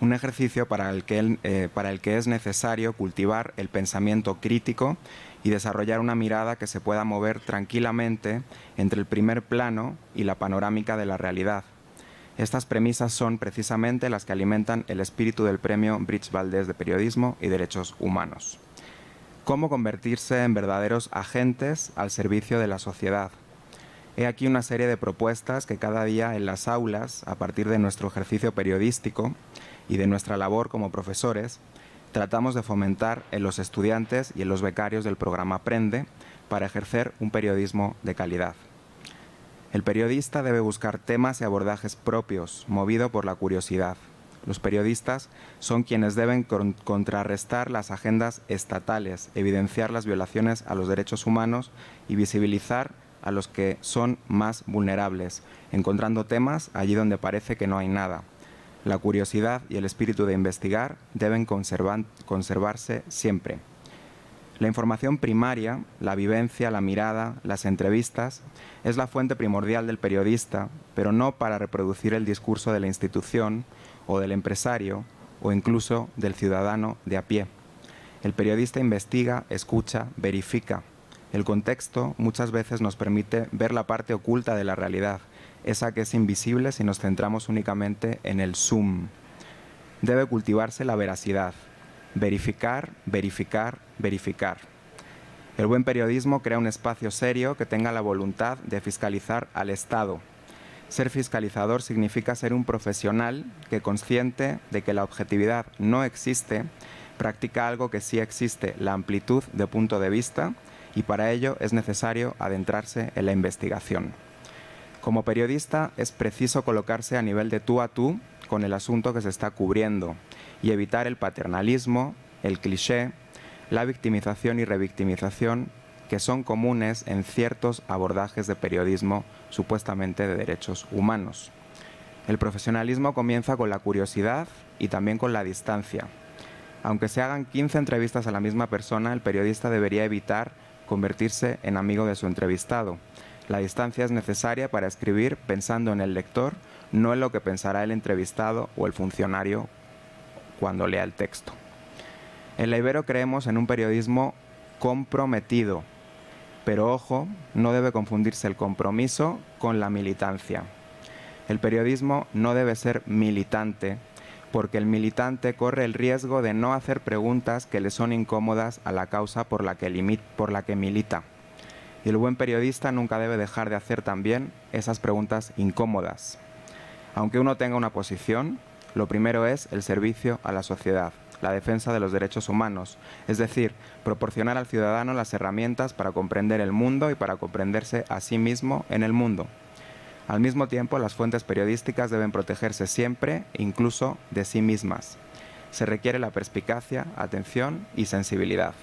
un ejercicio para el que es necesario cultivar el pensamiento crítico y desarrollar una mirada que se pueda mover tranquilamente entre el primer plano y la panorámica de la realidad. Estas premisas son precisamente las que alimentan el espíritu del Premio Bridge Valdés de Periodismo y Derechos Humanos. ¿Cómo convertirse en verdaderos agentes al servicio de la sociedad? He aquí una serie de propuestas que cada día en las aulas, a partir de nuestro ejercicio periodístico y de nuestra labor como profesores, tratamos de fomentar en los estudiantes y en los becarios del programa Aprende para ejercer un periodismo de calidad. El periodista debe buscar temas y abordajes propios, movido por la curiosidad. Los periodistas son quienes deben contrarrestar las agendas estatales, evidenciar las violaciones a los derechos humanos y visibilizar a los que son más vulnerables, encontrando temas allí donde parece que no hay nada. La curiosidad y el espíritu de investigar deben conservarse siempre. La información primaria, la vivencia, la mirada, las entrevistas, es la fuente primordial del periodista, pero no para reproducir el discurso de la institución o del empresario o incluso del ciudadano de a pie. El periodista investiga, escucha, verifica. El contexto muchas veces nos permite ver la parte oculta de la realidad, esa que es invisible si nos centramos únicamente en el zoom. debe cultivarse la veracidad. Verificar, verificar, verificar. El buen periodismo crea un espacio serio que tenga la voluntad de fiscalizar al Estado. Ser fiscalizador significa ser un profesional que, consciente de que la objetividad no existe, practica algo que sí existe, la amplitud de punto de vista, y para ello es necesario adentrarse en la investigación. Como periodista es preciso colocarse a nivel de tú a tú con el asunto que se está cubriendo y evitar el paternalismo, el cliché, la victimización y revictimización que son comunes en ciertos abordajes de periodismo supuestamente de derechos humanos. El profesionalismo comienza con la curiosidad y también con la distancia. Aunque se hagan 15 entrevistas a la misma persona, el periodista debería evitar convertirse en amigo de su entrevistado. La distancia es necesaria para escribir pensando en el lector, no en lo que pensará el entrevistado o el funcionario cuando lea el texto. En la Ibero creemos en un periodismo comprometido, pero ojo, no debe confundirse el compromiso con la militancia. El periodismo no debe ser militante, porque el militante corre el riesgo de no hacer preguntas que le son incómodas a la causa por la que milita. Y el buen periodista nunca debe dejar de hacer también esas preguntas incómodas. Aunque uno tenga una posición, lo primero es el servicio a la sociedad, la defensa de los derechos humanos, es decir, proporcionar al ciudadano las herramientas para comprender el mundo y para comprenderse a sí mismo en el mundo. Al mismo tiempo, las fuentes periodísticas deben protegerse siempre, incluso de sí mismas. Se requiere la perspicacia, atención y sensibilidad.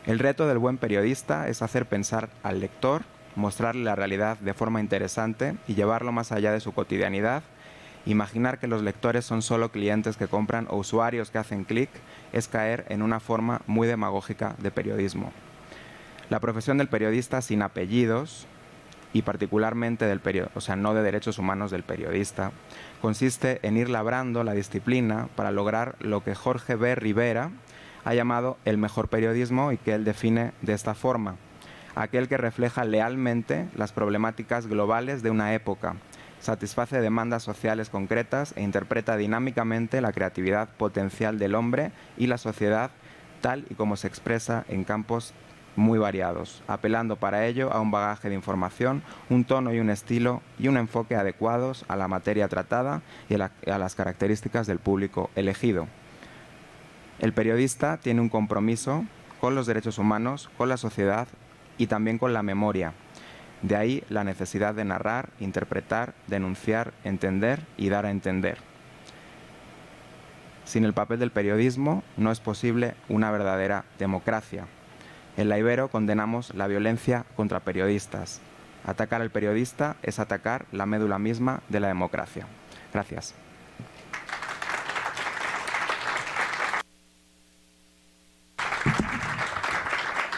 El reto del buen periodista es hacer pensar al lector, mostrarle la realidad de forma interesante y llevarlo más allá de su cotidianidad. Imaginar que los lectores son solo clientes que compran o usuarios que hacen clic es caer en una forma muy demagógica de periodismo. La profesión del periodista sin apellidos, y particularmente no de derechos humanos del periodista, consiste en ir labrando la disciplina para lograr lo que Jorge B. Rivera ha llamado el mejor periodismo y que él define de esta forma: aquel que refleja lealmente las problemáticas globales de una época, satisface demandas sociales concretas e interpreta dinámicamente la creatividad potencial del hombre y la sociedad tal y como se expresa en campos muy variados, apelando para ello a un bagaje de información, un tono y un estilo y un enfoque adecuados a la materia tratada y a las características del público elegido. El periodista tiene un compromiso con los derechos humanos, con la sociedad y también con la memoria. De ahí la necesidad de narrar, interpretar, denunciar, entender y dar a entender. Sin el papel del periodismo no es posible una verdadera democracia. En la Ibero condenamos la violencia contra periodistas. Atacar al periodista es atacar la médula misma de la democracia. Gracias.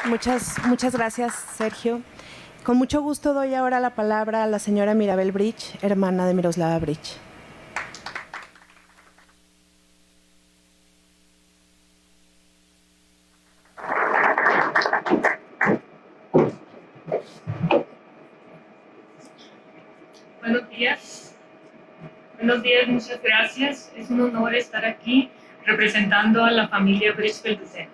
Muchas gracias, Sergio. Con mucho gusto doy ahora la palabra a la señora Mirabel Bridge, hermana de Miroslava Bridge. Buenos días. Buenos días, muchas gracias. Es un honor estar aquí representando a la familia Bridge-Belducen.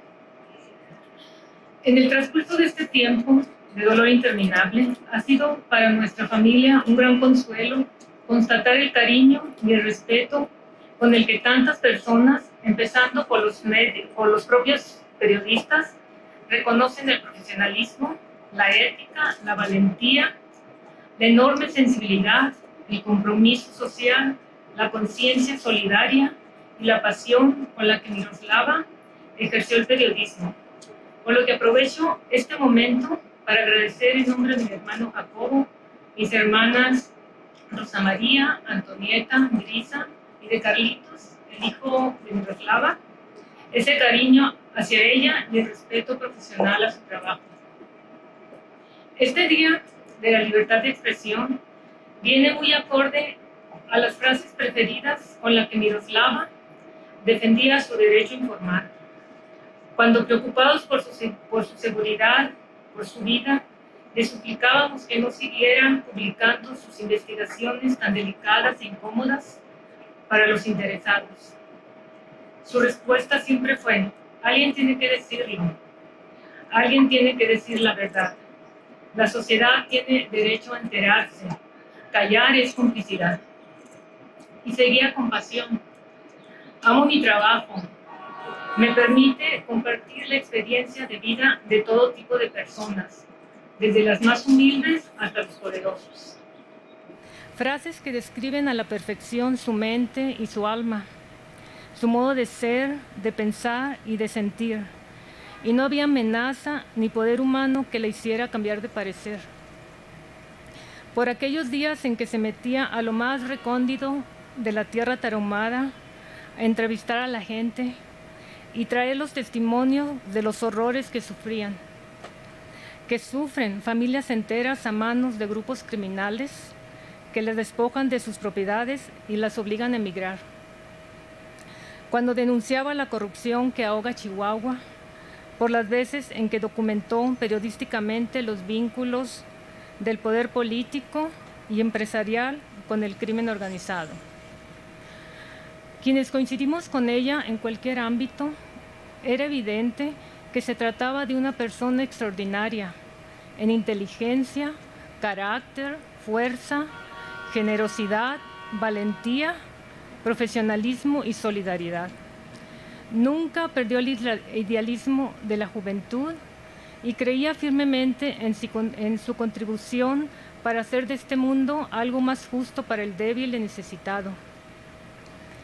En el transcurso de este tiempo de dolor interminable, ha sido para nuestra familia un gran consuelo constatar el cariño y el respeto con el que tantas personas, empezando por los propios periodistas, reconocen el profesionalismo, la ética, la valentía, la enorme sensibilidad, el compromiso social, la conciencia solidaria y la pasión con la que Miroslava ejerció el periodismo. Por lo que aprovecho este momento para agradecer en nombre de mi hermano Jacobo, mis hermanas Rosa María, Antonieta, Brisa y de Carlitos, el hijo de Miroslava, ese cariño hacia ella y el respeto profesional a su trabajo. Este Día de la Libertad de Expresión viene muy acorde a las frases preferidas con las que Miroslava defendía su derecho a informar. Cuando preocupados por su seguridad, por su vida, le suplicábamos que no siguieran publicando sus investigaciones tan delicadas e incómodas para los interesados. Su respuesta siempre fue: alguien tiene que decirlo, alguien tiene que decir la verdad. La sociedad tiene derecho a enterarse, callar es complicidad. Y seguía con pasión: amo mi trabajo, me permite compartir la experiencia de vida de todo tipo de personas, desde las más humildes hasta los poderosos. Frases que describen a la perfección su mente y su alma, su modo de ser, de pensar y de sentir. Y no había amenaza ni poder humano que le hiciera cambiar de parecer. Por aquellos días en que se metía a lo más recóndito de la tierra tarahumara a entrevistar a la gente y traer los testimonios de los horrores que sufrían, que sufren familias enteras a manos de grupos criminales que les despojan de sus propiedades y las obligan a emigrar. Cuando denunciaba la corrupción que ahoga Chihuahua, por las veces en que documentó periodísticamente los vínculos del poder político y empresarial con el crimen organizado. Quienes coincidimos con ella en cualquier ámbito, era evidente que se trataba de una persona extraordinaria en inteligencia, carácter, fuerza, generosidad, valentía, profesionalismo y solidaridad. Nunca perdió el idealismo de la juventud y creía firmemente en su contribución para hacer de este mundo algo más justo para el débil y necesitado.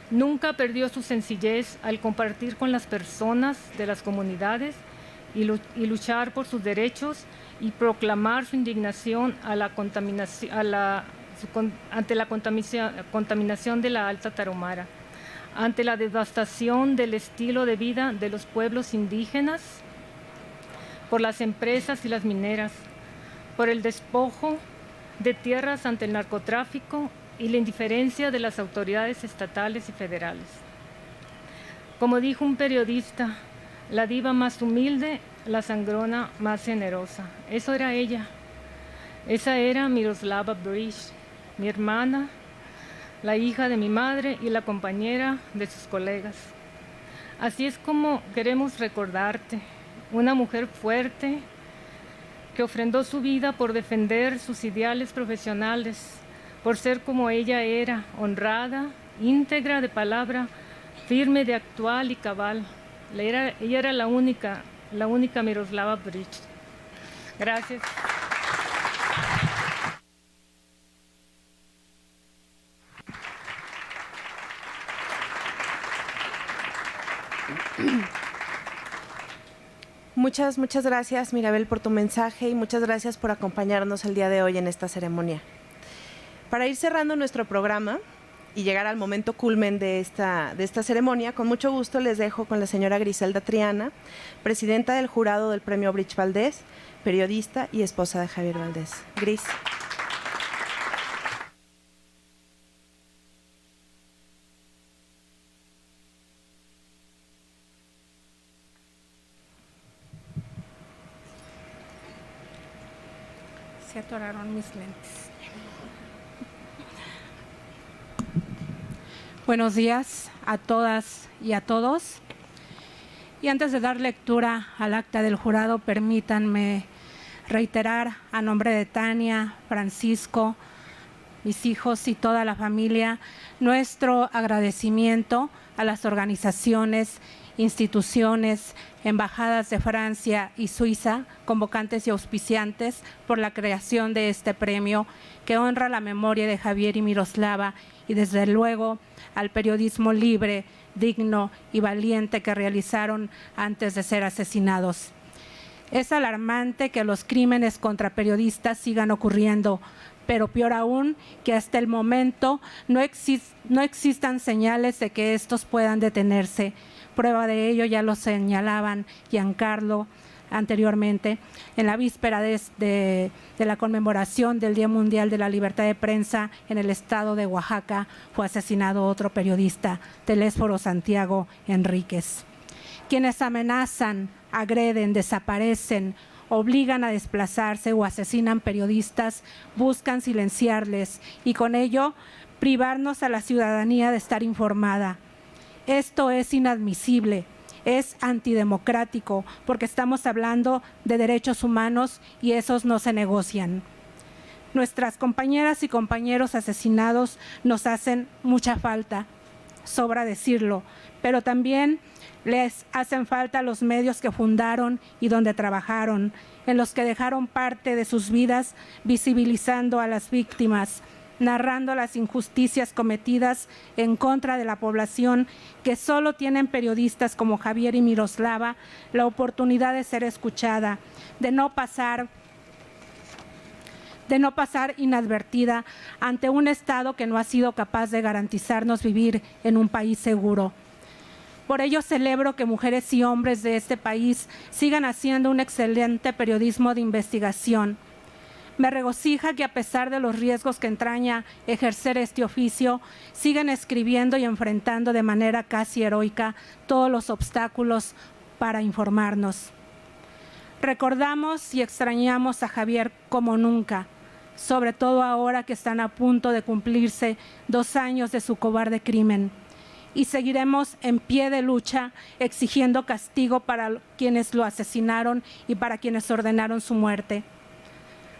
Nunca perdió su sencillez al compartir con las personas de las comunidades y luchar por sus derechos y proclamar su indignación ante la contaminación de la Alta Tarahumara, ante la devastación del estilo de vida de los pueblos indígenas, por las empresas y las mineras, por el despojo de tierras ante el narcotráfico y la indiferencia de las autoridades estatales y federales. Como dijo un periodista, la diva más humilde, la sangrona más generosa. Eso era ella. Esa era Miroslava Bridge, mi hermana, la hija de mi madre y la compañera de sus colegas. Así es como queremos recordarte, una mujer fuerte que ofrendó su vida por defender sus ideales profesionales, por ser como ella era, honrada, íntegra de palabra, firme de actual y cabal. Ella era la única Miroslava Bridge. Gracias. Muchas gracias, Mirabel, por tu mensaje y muchas gracias por acompañarnos el día de hoy en esta ceremonia. Para ir cerrando nuestro programa y llegar al momento culmen de esta ceremonia, con mucho gusto les dejo con la señora Griselda Triana, presidenta del jurado del Premio Bridge Valdés, periodista y esposa de Javier Valdés. Gris. Se atoraron mis lentes. Buenos días a todas y a todos. Y antes de dar lectura al acta del jurado, permítanme reiterar a nombre de Tania, Francisco, mis hijos y toda la familia, nuestro agradecimiento a las organizaciones, instituciones, embajadas de Francia y Suiza, convocantes y auspiciantes por la creación de este premio que honra la memoria de Javier y Miroslava y desde luego al periodismo libre, digno y valiente que realizaron antes de ser asesinados. Es alarmante que los crímenes contra periodistas sigan ocurriendo, pero peor aún que hasta el momento no existan señales de que estos puedan detenerse. Prueba de ello ya lo señalaban Giancarlo anteriormente. En la víspera de la conmemoración del Día Mundial de la Libertad de Prensa en el estado de Oaxaca, fue asesinado otro periodista, Telésforo Santiago Enríquez. Quienes amenazan, agreden, desaparecen, obligan a desplazarse o asesinan periodistas, buscan silenciarles y con ello privarnos a la ciudadanía de estar informada. Esto es inadmisible, es antidemocrático, porque estamos hablando de derechos humanos y esos no se negocian. Nuestras compañeras y compañeros asesinados nos hacen mucha falta, sobra decirlo, pero también les hacen falta los medios que fundaron y donde trabajaron, en los que dejaron parte de sus vidas visibilizando a las víctimas, narrando las injusticias cometidas en contra de la población, que solo tienen periodistas como Javier y Miroslava la oportunidad de ser escuchada, de no pasar inadvertida ante un Estado que no ha sido capaz de garantizarnos vivir en un país seguro. Por ello celebro que mujeres y hombres de este país sigan haciendo un excelente periodismo de investigación. Me regocija que a pesar de los riesgos que entraña ejercer este oficio, sigan escribiendo y enfrentando de manera casi heroica todos los obstáculos para informarnos. Recordamos y extrañamos a Javier como nunca, sobre todo ahora que están a punto de cumplirse 2 años de su cobarde crimen. Y seguiremos en pie de lucha exigiendo castigo para quienes lo asesinaron y para quienes ordenaron su muerte.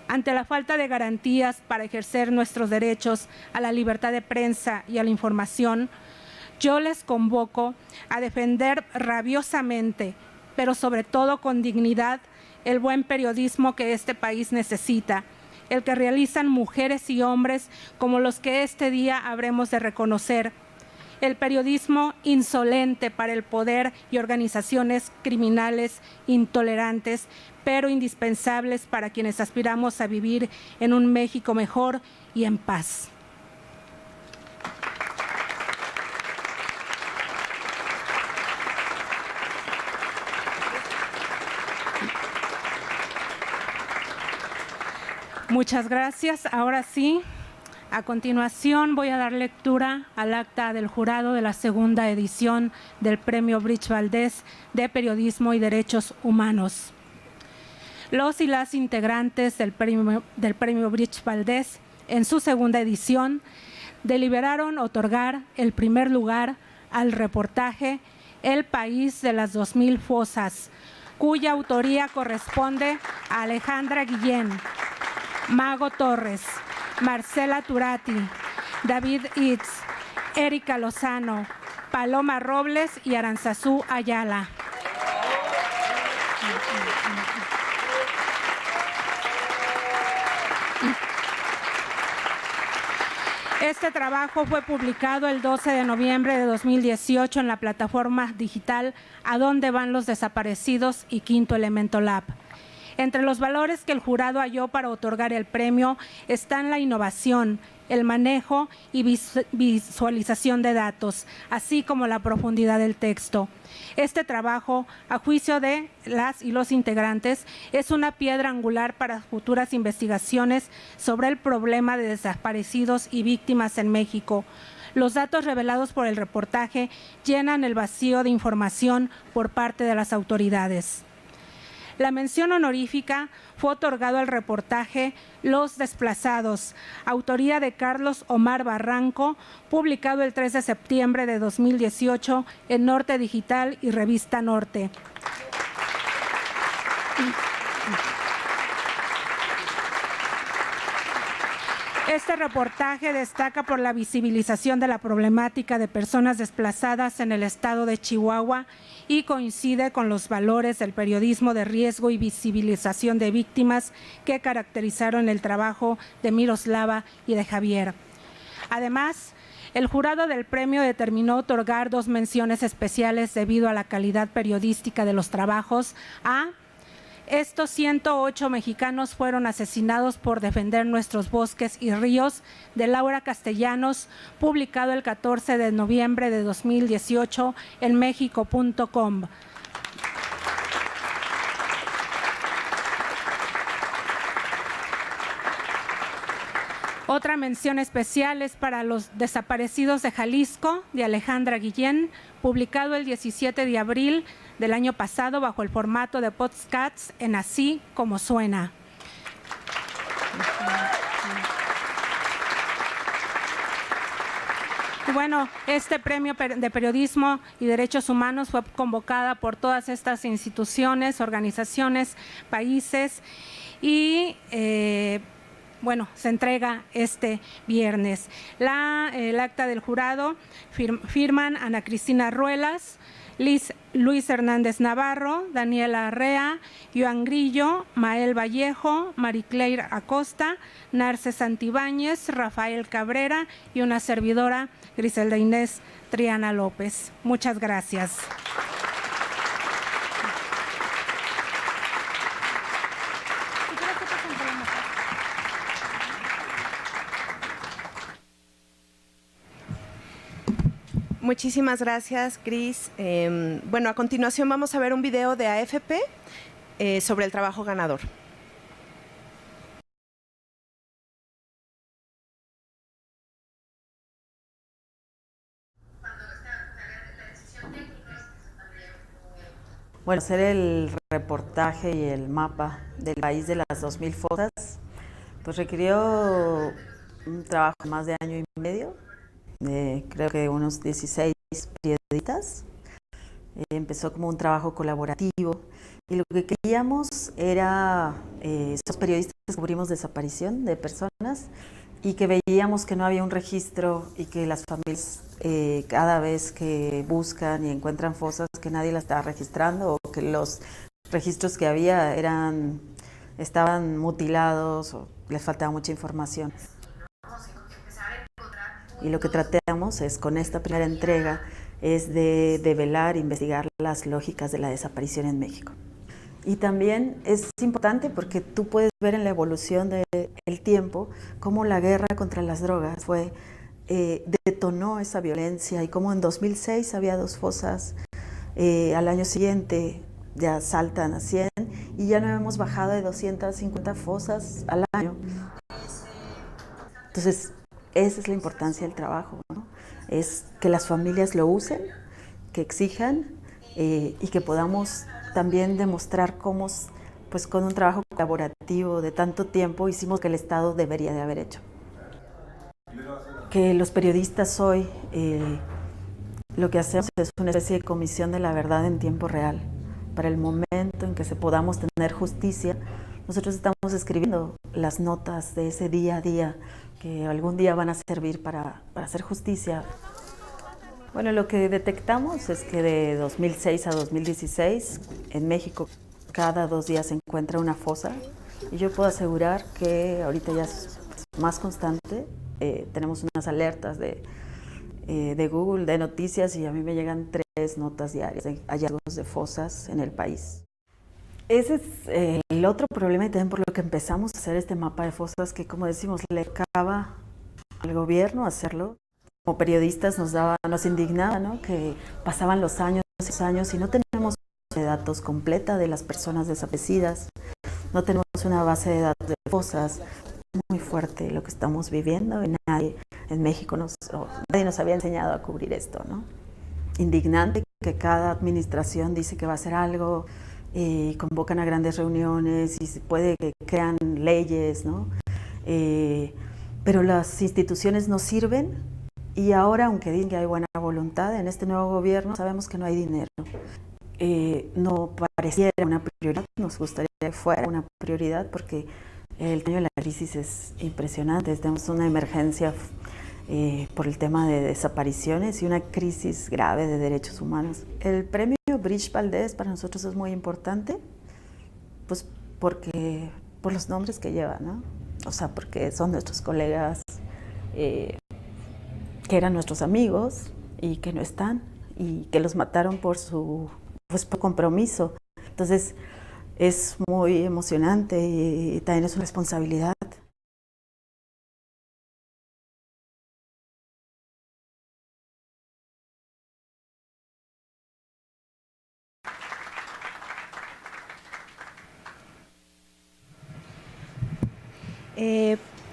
Ante la falta de garantías para ejercer nuestros derechos a la libertad de prensa y a la información, yo les convoco a defender rabiosamente, pero sobre todo con dignidad, el buen periodismo que este país necesita, el que realizan mujeres y hombres como los que este día habremos de reconocer, el periodismo insolente para el poder y organizaciones criminales intolerantes, pero indispensables para quienes aspiramos a vivir en un México mejor y en paz. Muchas gracias. Ahora sí, a continuación voy a dar lectura al acta del jurado de la segunda edición del Premio Bridge Valdés de Periodismo y Derechos Humanos. Los y las integrantes del Premio Bridge Valdés, en su segunda edición, deliberaron otorgar el primer lugar al reportaje El País de las 2000 Fosas, cuya autoría corresponde a Alejandra Guillén, Mago Torres, Marcela Turati, David Itz, Erika Lozano, Paloma Robles y Aranzazú Ayala. Este trabajo fue publicado el 12 de noviembre de 2018 en la plataforma digital ¿A dónde van los desaparecidos? Y Quinto Elemento Lab. Entre los valores que el jurado halló para otorgar el premio están la innovación, el manejo y visualización de datos, así como la profundidad del texto. Este trabajo, a juicio de las y los integrantes, es una piedra angular para futuras investigaciones sobre el problema de desaparecidos y víctimas en México. Los datos revelados por el reportaje llenan el vacío de información por parte de las autoridades. La mención honorífica fue otorgado al reportaje Los Desplazados, autoría de Carlos Omar Barranco, publicado el 3 de septiembre de 2018 en Norte Digital y Revista Norte. Este reportaje destaca por la visibilización de la problemática de personas desplazadas en el estado de Chihuahua y coincide con los valores del periodismo de riesgo y visibilización de víctimas que caracterizaron el trabajo de Miroslava y de Javier. Además, el jurado del premio determinó otorgar 2 menciones especiales debido a la calidad periodística de los trabajos a estos 108 mexicanos fueron asesinados por defender nuestros bosques y ríos, de Laura Castellanos, publicado el 14 de noviembre de 2018 en México.com. Otra mención especial es para Los Desaparecidos de Jalisco, de Alejandra Guillén, publicado el 17 de abril del año pasado bajo el formato de podcasts en Así Como Suena. Y bueno, este premio de periodismo y derechos humanos fue convocada por todas estas instituciones, organizaciones, países y bueno, se entrega este viernes. El acta del jurado firman Ana Cristina Ruelas, Luis Hernández Navarro, Daniela Arrea, Joan Grillo, Mael Vallejo, Maricleir Acosta, Narce Santibáñez, Rafael Cabrera y una servidora, Griselda Inés Triana López. Muchas gracias. Muchísimas gracias, Gris. Bueno, a continuación vamos a ver un video de AFP sobre el trabajo ganador. Bueno, hacer el reportaje y el mapa del país de las 2000 fosas, pues requirió un trabajo de más de año y medio. Creo que unos 16 periodistas. Empezó como un trabajo colaborativo y lo que queríamos era, esos periodistas descubrimos desaparición de personas y que veíamos que no había un registro y que las familias cada vez que buscan y encuentran fosas que nadie las estaba registrando o que los registros que había estaban mutilados o les faltaba mucha información. Y lo que tratamos es, con esta primera entrega, es de develar, investigar las lógicas de la desaparición en México. Y también es importante porque tú puedes ver en la evolución del tiempo cómo la guerra contra las drogas detonó esa violencia y cómo en 2006 había 2 fosas, al año siguiente ya saltan a 100 y ya no hemos bajado de 250 fosas al año. Entonces, esa es la importancia del trabajo, ¿no? Es que las familias lo usen, que exijan y que podamos también demostrar cómo, pues con un trabajo colaborativo de tanto tiempo, hicimos que el Estado debería de haber hecho. Que los periodistas hoy lo que hacemos es una especie de comisión de la verdad en tiempo real. Para el momento en que podamos tener justicia, nosotros estamos escribiendo las notas de ese día a día que algún día van a servir para hacer justicia. Bueno, lo que detectamos es que de 2006 a 2016 en México cada 2 días se encuentra una fosa y yo puedo asegurar que ahorita ya es más constante. Tenemos unas alertas de Google, de noticias, y a mí me llegan 3 notas diarias de hallazgos de fosas en el país. Ese es el otro problema y también por lo que empezamos a hacer este mapa de fosas, que como decimos, le acaba al gobierno hacerlo. Como periodistas nos indignaba, ¿no?, que pasaban los años y no tenemos una base de datos completa de las personas desaparecidas, no tenemos una base de datos de fosas. Muy fuerte lo que estamos viviendo y nadie en México nadie nos había enseñado a cubrir esto, ¿no? Indignante que cada administración dice que va a hacer algo, convocan a grandes reuniones y se puede que crean leyes, ¿no? Pero las instituciones no sirven y ahora, aunque digan que hay buena voluntad en este nuevo gobierno, sabemos que no hay dinero. No pareciera una prioridad, nos gustaría que fuera una prioridad porque el tamaño de la crisis es impresionante. Tenemos una emergencia por el tema de desapariciones y una crisis grave de derechos humanos. El premio Bridge Valdés para nosotros es muy importante, pues porque por los nombres que lleva, ¿no? O sea, porque son nuestros colegas que eran nuestros amigos y que no están y que los mataron por por compromiso. Entonces, es muy emocionante y también es una responsabilidad.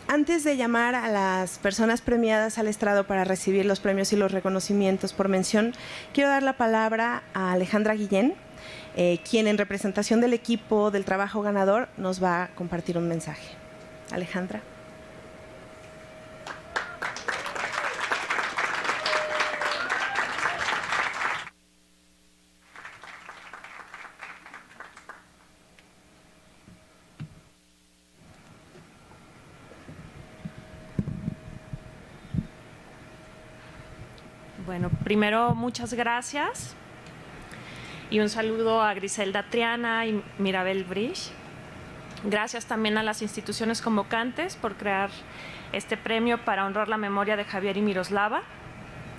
Antes de llamar a las personas premiadas al estrado para recibir los premios y los reconocimientos por mención, quiero dar la palabra a Alejandra Guillén, quien en representación del equipo del trabajo ganador nos va a compartir un mensaje. Alejandra. Bueno, primero muchas gracias y un saludo a Griselda Triana y Mirabel Bridge. Gracias también a las instituciones convocantes por crear este premio para honrar la memoria de Javier y Miroslava.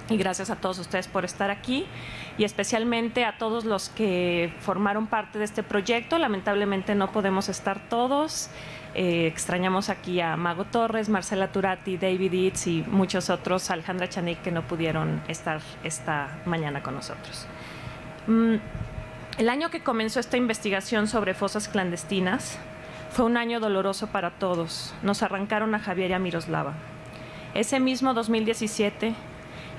Y gracias a todos ustedes por estar aquí y especialmente a todos los que formaron parte de este proyecto. Lamentablemente no podemos estar todos. Extrañamos aquí a Mago Torres, Marcela Turati, David Eads y muchos otros, Alejandra Chanik, que no pudieron estar esta mañana con nosotros. El año que comenzó esta investigación sobre fosas clandestinas fue un año doloroso para todos. Nos arrancaron a Javier y a Miroslava. Ese mismo 2017,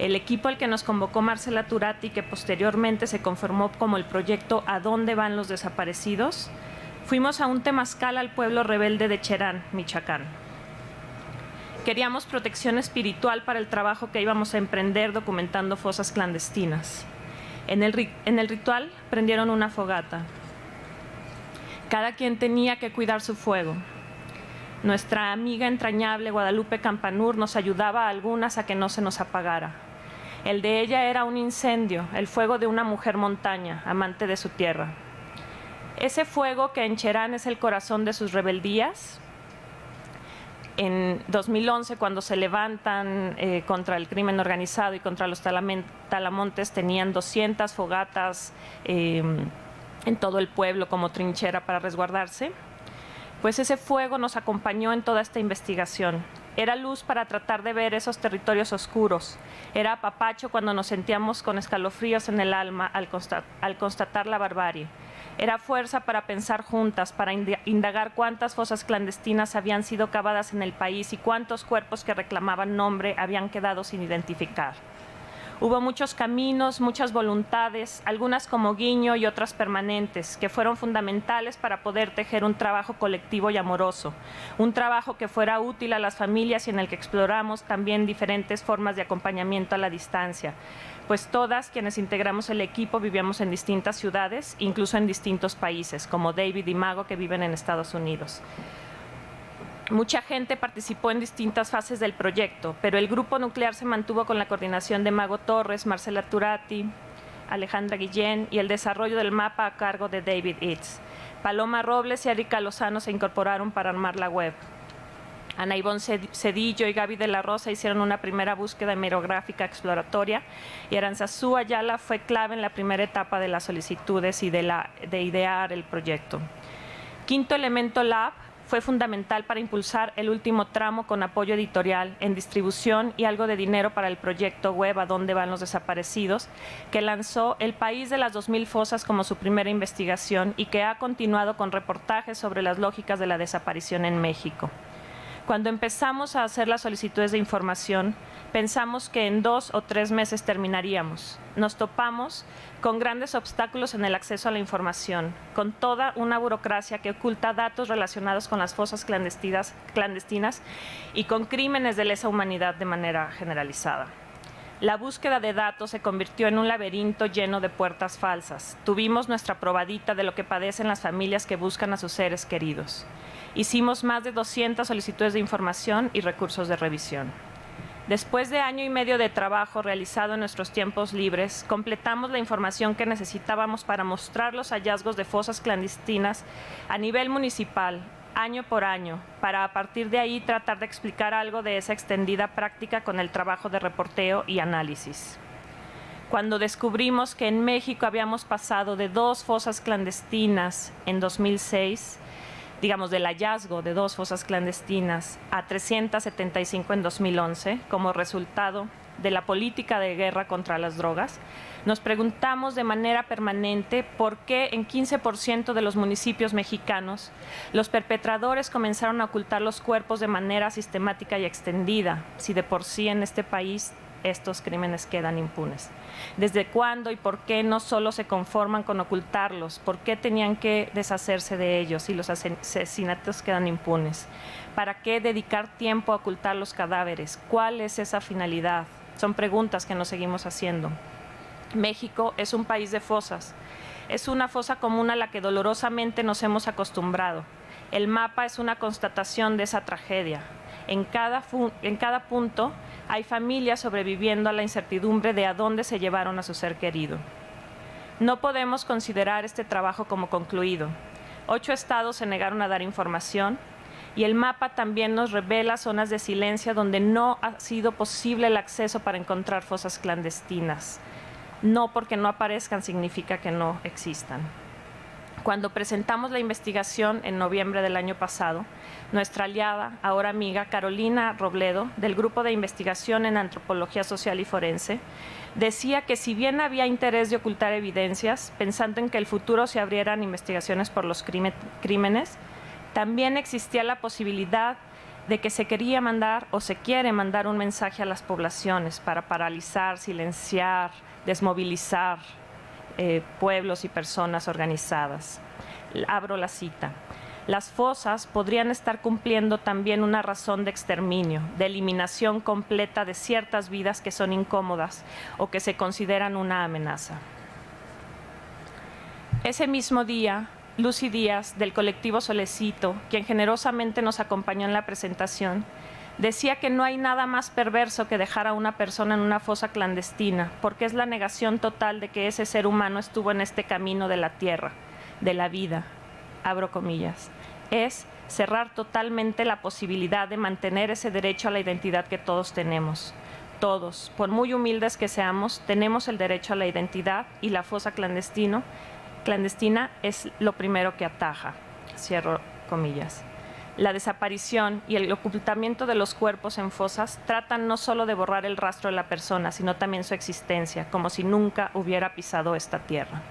el equipo al que nos convocó Marcela Turati, que posteriormente se conformó como el proyecto ¿A dónde van los desaparecidos?, fuimos a un temazcal al pueblo rebelde de Cherán, Michoacán. Queríamos protección espiritual para el trabajo que íbamos a emprender documentando fosas clandestinas. En el ritual prendieron una fogata. Cada quien tenía que cuidar su fuego. Nuestra amiga entrañable Guadalupe Campanur nos ayudaba a algunas a que no se nos apagara. El de ella era un incendio, el fuego de una mujer montaña, amante de su tierra. Ese fuego que en Cherán es el corazón de sus rebeldías. En 2011, cuando se levantan contra el crimen organizado y contra los talamontes, tenían 200 fogatas en todo el pueblo como trinchera para resguardarse. Pues ese fuego nos acompañó en toda esta investigación. Era luz para tratar de ver esos territorios oscuros. Era apapacho cuando nos sentíamos con escalofríos en el alma al constatar la barbarie. Era fuerza para pensar juntas, para indagar cuántas fosas clandestinas habían sido cavadas en el país y cuántos cuerpos que reclamaban nombre habían quedado sin identificar. Hubo muchos caminos, muchas voluntades, algunas como guiño y otras permanentes, que fueron fundamentales para poder tejer un trabajo colectivo y amoroso, un trabajo que fuera útil a las familias y en el que exploramos también diferentes formas de acompañamiento a la distancia, pues todas quienes integramos el equipo vivíamos en distintas ciudades, incluso en distintos países, como David y Mago, que viven en Estados Unidos. Mucha gente participó en distintas fases del proyecto, pero el grupo nuclear se mantuvo con la coordinación de Mago Torres, Marcela Turati, Alejandra Guillén y el desarrollo del mapa a cargo de David Eads. Paloma Robles y Erika Lozano se incorporaron para armar la web. Ana Ivonne Cedillo y Gaby de la Rosa hicieron una primera búsqueda hemerográfica exploratoria y Aranzazú Ayala fue clave en la primera etapa de las solicitudes y de idear el proyecto. Quinto Elemento Lab fue fundamental para impulsar el último tramo con apoyo editorial en distribución y algo de dinero para el proyecto web ¿A dónde van los desaparecidos?, que lanzó El País de las 2000 Fosas como su primera investigación y que ha continuado con reportajes sobre las lógicas de la desaparición en México. Cuando empezamos a hacer las solicitudes de información, pensamos que en 2 o 3 meses terminaríamos. Nos topamos con grandes obstáculos en el acceso a la información, con toda una burocracia que oculta datos relacionados con las fosas clandestinas y con crímenes de lesa humanidad de manera generalizada. La búsqueda de datos se convirtió en un laberinto lleno de puertas falsas. Tuvimos nuestra probadita de lo que padecen las familias que buscan a sus seres queridos. Hicimos más de 200 solicitudes de información y recursos de revisión. Después de año y medio de trabajo realizado en nuestros tiempos libres, completamos la información que necesitábamos para mostrar los hallazgos de fosas clandestinas a nivel municipal, año por año, para a partir de ahí tratar de explicar algo de esa extendida práctica con el trabajo de reporteo y análisis. Cuando descubrimos que en México habíamos pasado de 2 fosas clandestinas en 2006, digamos, del hallazgo de 2 fosas clandestinas a 375 en 2011, como resultado de la política de guerra contra las drogas, nos preguntamos de manera permanente por qué en 15% de los municipios mexicanos los perpetradores comenzaron a ocultar los cuerpos de manera sistemática y extendida, si de por sí en este país estos crímenes quedan impunes. ¿Desde cuándo y por qué no solo se conforman con ocultarlos? ¿Por qué tenían que deshacerse de ellos y los asesinatos quedan impunes? ¿Para qué dedicar tiempo a ocultar los cadáveres? ¿Cuál es esa finalidad? Son preguntas que nos seguimos haciendo. México es un país de fosas. Es una fosa común a la que dolorosamente nos hemos acostumbrado. El mapa es una constatación de esa tragedia. En cada punto hay familias sobreviviendo a la incertidumbre de a dónde se llevaron a su ser querido. No podemos considerar este trabajo como concluido. 8 estados se negaron a dar información y el mapa también nos revela zonas de silencio donde no ha sido posible el acceso para encontrar fosas clandestinas. No porque no aparezcan significa que no existan. Cuando presentamos la investigación en noviembre del año pasado, nuestra aliada, ahora amiga, Carolina Robledo, del Grupo de Investigación en Antropología Social y Forense, decía que si bien había interés de ocultar evidencias, pensando en que el futuro se abrieran investigaciones por los crímenes, también existía la posibilidad de que se quería mandar o se quiere mandar un mensaje a las poblaciones para paralizar, silenciar, desmovilizar pueblos y personas organizadas. Abro la cita. Las fosas podrían estar cumpliendo también una razón de exterminio, de eliminación completa de ciertas vidas que son incómodas o que se consideran una amenaza. Ese mismo día, Lucy Díaz, del colectivo Solecito, quien generosamente nos acompañó en la presentación, decía que no hay nada más perverso que dejar a una persona en una fosa clandestina, porque es la negación total de que ese ser humano estuvo en este camino de la tierra, de la vida, abro comillas. Es cerrar totalmente la posibilidad de mantener ese derecho a la identidad que todos tenemos. Todos, por muy humildes que seamos, tenemos el derecho a la identidad y la fosa clandestina es lo primero que ataja, cierro comillas. La desaparición y el ocultamiento de los cuerpos en fosas tratan no solo de borrar el rastro de la persona, sino también su existencia, como si nunca hubiera pisado esta tierra.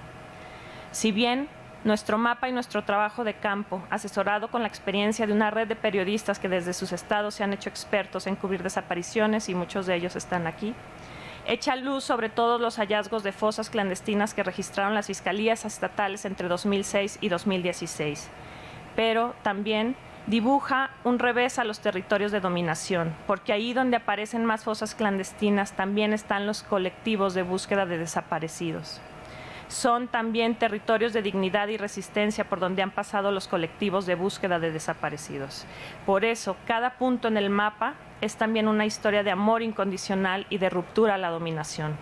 Si bien nuestro mapa y nuestro trabajo de campo, asesorado con la experiencia de una red de periodistas que desde sus estados se han hecho expertos en cubrir desapariciones, y muchos de ellos están aquí, echa luz sobre todos los hallazgos de fosas clandestinas que registraron las fiscalías estatales entre 2006 y 2016. Pero también dibuja un revés a los territorios de dominación, porque ahí donde aparecen más fosas clandestinas también están los colectivos de búsqueda de desaparecidos. Son también territorios de dignidad y resistencia por donde han pasado los colectivos de búsqueda de desaparecidos. Por eso, cada punto en el mapa es también una historia de amor incondicional y de ruptura a la dominación.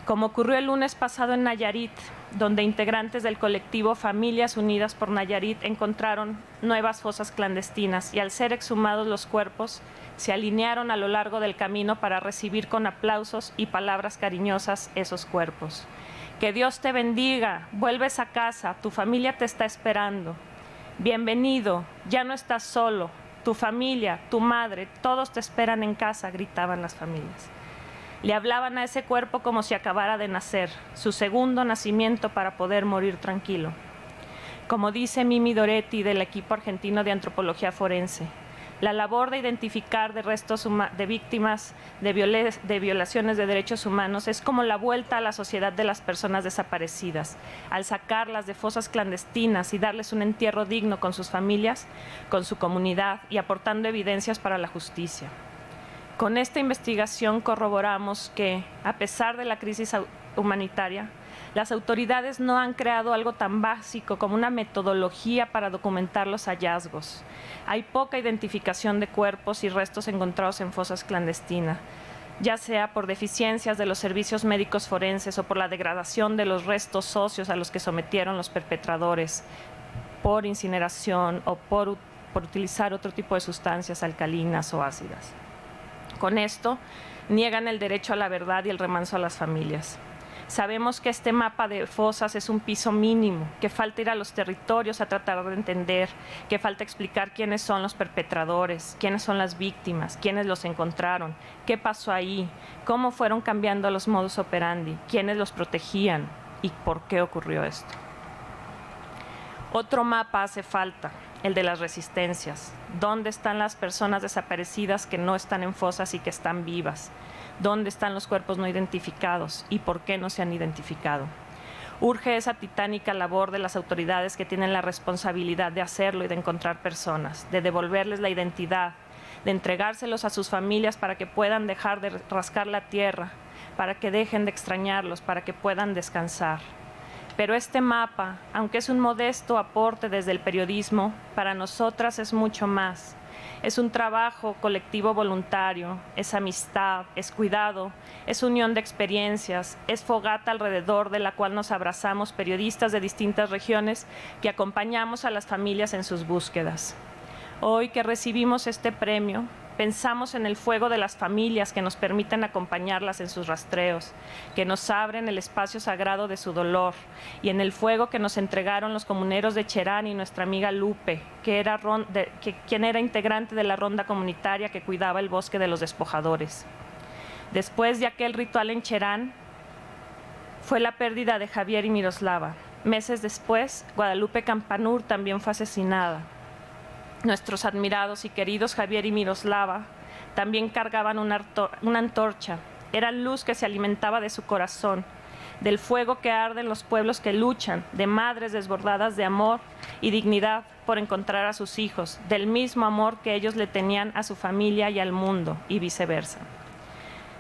Como ocurrió el lunes pasado en Nayarit, donde integrantes del colectivo Familias Unidas por Nayarit encontraron nuevas fosas clandestinas y al ser exhumados los cuerpos, se alinearon a lo largo del camino para recibir con aplausos y palabras cariñosas esos cuerpos. Que Dios te bendiga, vuelves a casa, tu familia te está esperando. Bienvenido, ya no estás solo, tu familia, tu madre, todos te esperan en casa, gritaban las familias. Le hablaban a ese cuerpo como si acabara de nacer, su segundo nacimiento para poder morir tranquilo. Como dice Mimi Doretti del equipo argentino de antropología forense, la labor de identificar de restos de víctimas de violaciones de derechos humanos es como la vuelta a la sociedad de las personas desaparecidas. Al sacarlas de fosas clandestinas y darles un entierro digno con sus familias, con su comunidad y aportando evidencias para la justicia. Con esta investigación corroboramos que, a pesar de la crisis humanitaria, las autoridades no han creado algo tan básico como una metodología para documentar los hallazgos. Hay poca identificación de cuerpos y restos encontrados en fosas clandestinas, ya sea por deficiencias de los servicios médicos forenses o por la degradación de los restos óseos a los que sometieron los perpetradores, por incineración o por utilizar otro tipo de sustancias alcalinas o ácidas. Con esto, niegan el derecho a la verdad y el remanso a las familias. Sabemos que este mapa de fosas es un piso mínimo, que falta ir a los territorios a tratar de entender, que falta explicar quiénes son los perpetradores, quiénes son las víctimas, quiénes los encontraron, qué pasó ahí, cómo fueron cambiando los modus operandi, quiénes los protegían y por qué ocurrió esto. Otro mapa hace falta, el de las resistencias. ¿Dónde están las personas desaparecidas que no están en fosas y que están vivas? ¿Dónde están los cuerpos no identificados y por qué no se han identificado? Urge esa titánica labor de las autoridades que tienen la responsabilidad de hacerlo y de encontrar personas, de devolverles la identidad, de entregárselos a sus familias para que puedan dejar de rascar la tierra, para que dejen de extrañarlos, para que puedan descansar. Pero este mapa, aunque es un modesto aporte desde el periodismo, para nosotras es mucho más. Es un trabajo colectivo voluntario, es amistad, es cuidado, es unión de experiencias, es fogata alrededor de la cual nos abrazamos periodistas de distintas regiones que acompañamos a las familias en sus búsquedas. Hoy que recibimos este premio, pensamos en el fuego de las familias que nos permiten acompañarlas en sus rastreos, que nos abren el espacio sagrado de su dolor, y en el fuego que nos entregaron los comuneros de Cherán y nuestra amiga Lupe, quien era integrante de la ronda comunitaria que cuidaba el bosque de los despojadores. Después de aquel ritual en Cherán, fue la pérdida de Javier y Miroslava. Meses después, Guadalupe Campanur también fue asesinada. Nuestros admirados y queridos Javier y Miroslava también cargaban una antorcha. Era luz que se alimentaba de su corazón, del fuego que arde en los pueblos que luchan, de madres desbordadas de amor y dignidad por encontrar a sus hijos, del mismo amor que ellos le tenían a su familia y al mundo, y viceversa.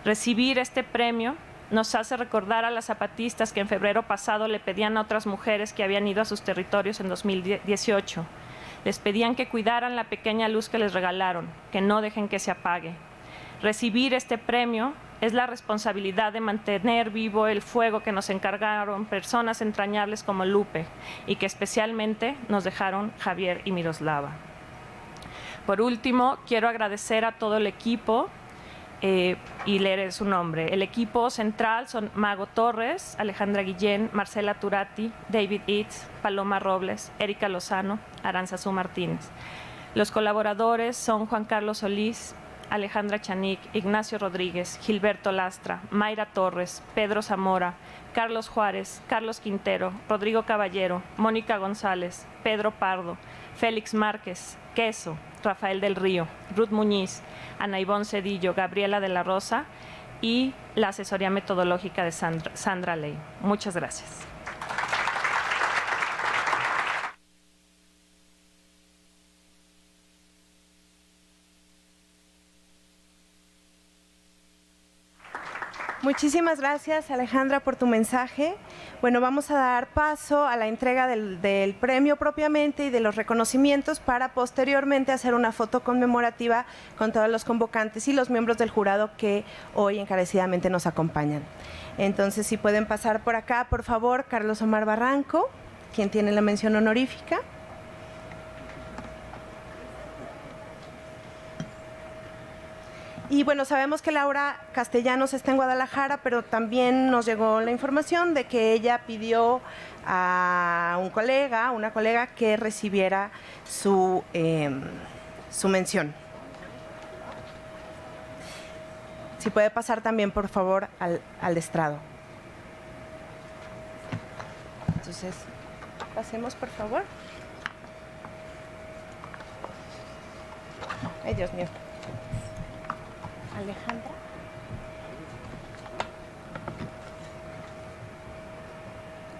Recibir este premio nos hace recordar a las zapatistas que en febrero pasado le pedían a otras mujeres que habían ido a sus territorios en 2018. Les pedían que cuidaran la pequeña luz que les regalaron, que no dejen que se apague. Recibir este premio es la responsabilidad de mantener vivo el fuego que nos encargaron personas entrañables como Lupe y que especialmente nos dejaron Javier y Miroslava. Por último, quiero agradecer a todo el equipo y leer su nombre. El equipo central son Mago Torres, Alejandra Guillén, Marcela Turati, David Itz, Paloma Robles, Erika Lozano, Aranzazú Martínez. Los colaboradores son Juan Carlos Solís, Alejandra Chanic, Ignacio Rodríguez, Gilberto Lastra, Mayra Torres, Pedro Zamora, Carlos Juárez, Carlos Quintero, Rodrigo Caballero, Mónica González, Pedro Pardo, Félix Márquez, Queso, Rafael del Río, Ruth Muñiz, Ana Ivonne Cedillo, Gabriela de la Rosa y la asesoría metodológica de Sandra Ley. Muchas gracias. Muchísimas gracias, Alejandra, por tu mensaje. Bueno, vamos a dar paso a la entrega del premio propiamente y de los reconocimientos para posteriormente hacer una foto conmemorativa con todos los convocantes y los miembros del jurado que hoy encarecidamente nos acompañan. Entonces, si pueden pasar por acá, por favor, Carlos Omar Barranco, quien tiene la mención honorífica. Y bueno, sabemos que Laura Castellanos está en Guadalajara, pero también nos llegó la información de que ella pidió a una colega que recibiera su mención. Si puede pasar también, por favor, al estrado. Entonces, pasemos, por favor. Ay, Dios mío. Alejandra.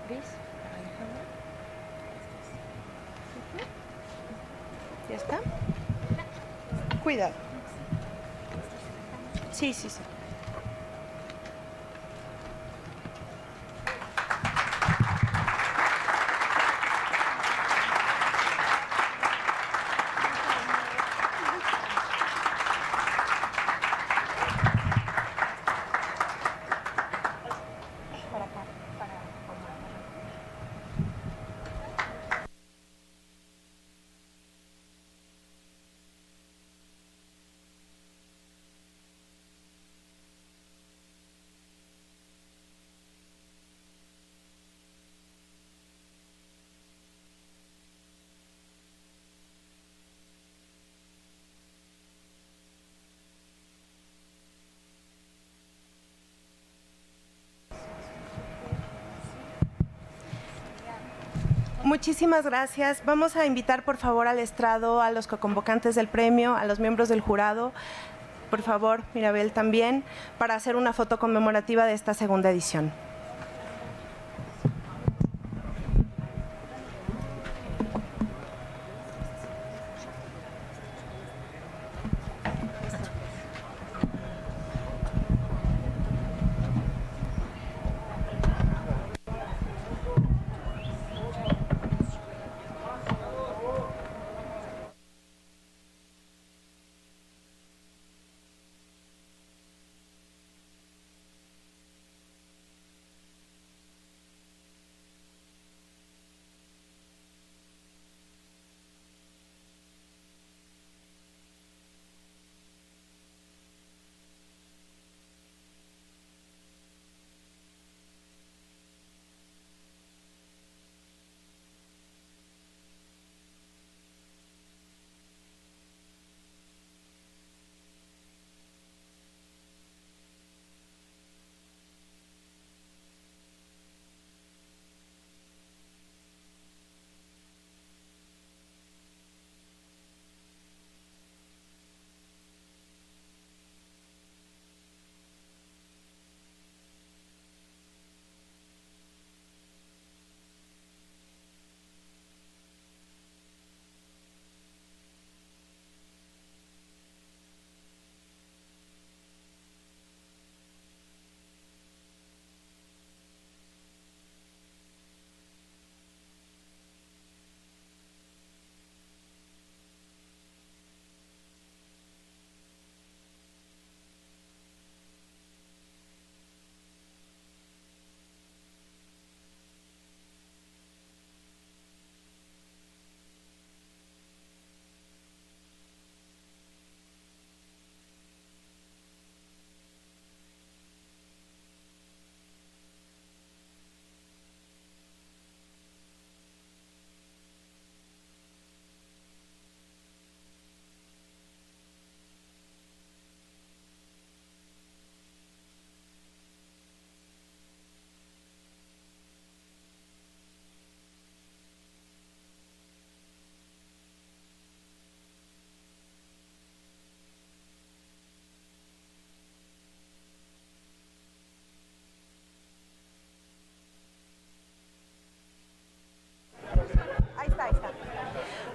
¿Ves? Alejandra. ¿Ya está? Cuidado. Sí, sí, sí. Muchísimas gracias. Vamos a invitar, por favor, al estrado a los convocantes del premio, a los miembros del jurado, por favor, Mirabel también, para hacer una foto conmemorativa de esta segunda edición.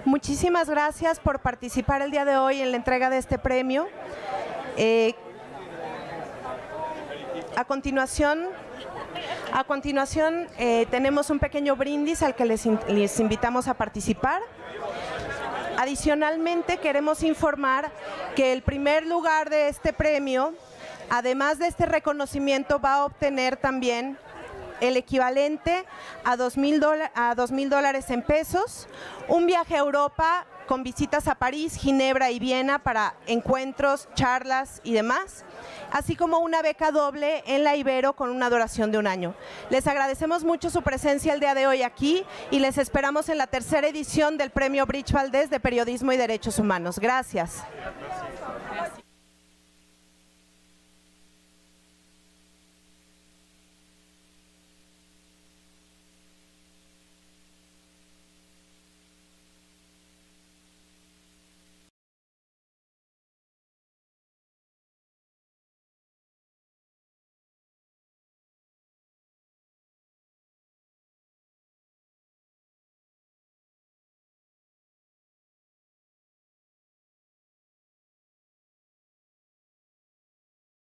Muchísimas gracias por participar el día de hoy en la entrega de este premio. A continuación tenemos un pequeño brindis al que les invitamos a participar. Adicionalmente, queremos informar que el primer lugar de este premio, además de este reconocimiento, va a obtener también el equivalente a $2,000 en pesos, un viaje a Europa con visitas a París, Ginebra y Viena para encuentros, charlas y demás, así como una beca doble en la Ibero con una duración de 1 año. Les agradecemos mucho su presencia el día de hoy aquí y les esperamos en la tercera edición del Premio Bridge Valdés de Periodismo y Derechos Humanos. Gracias.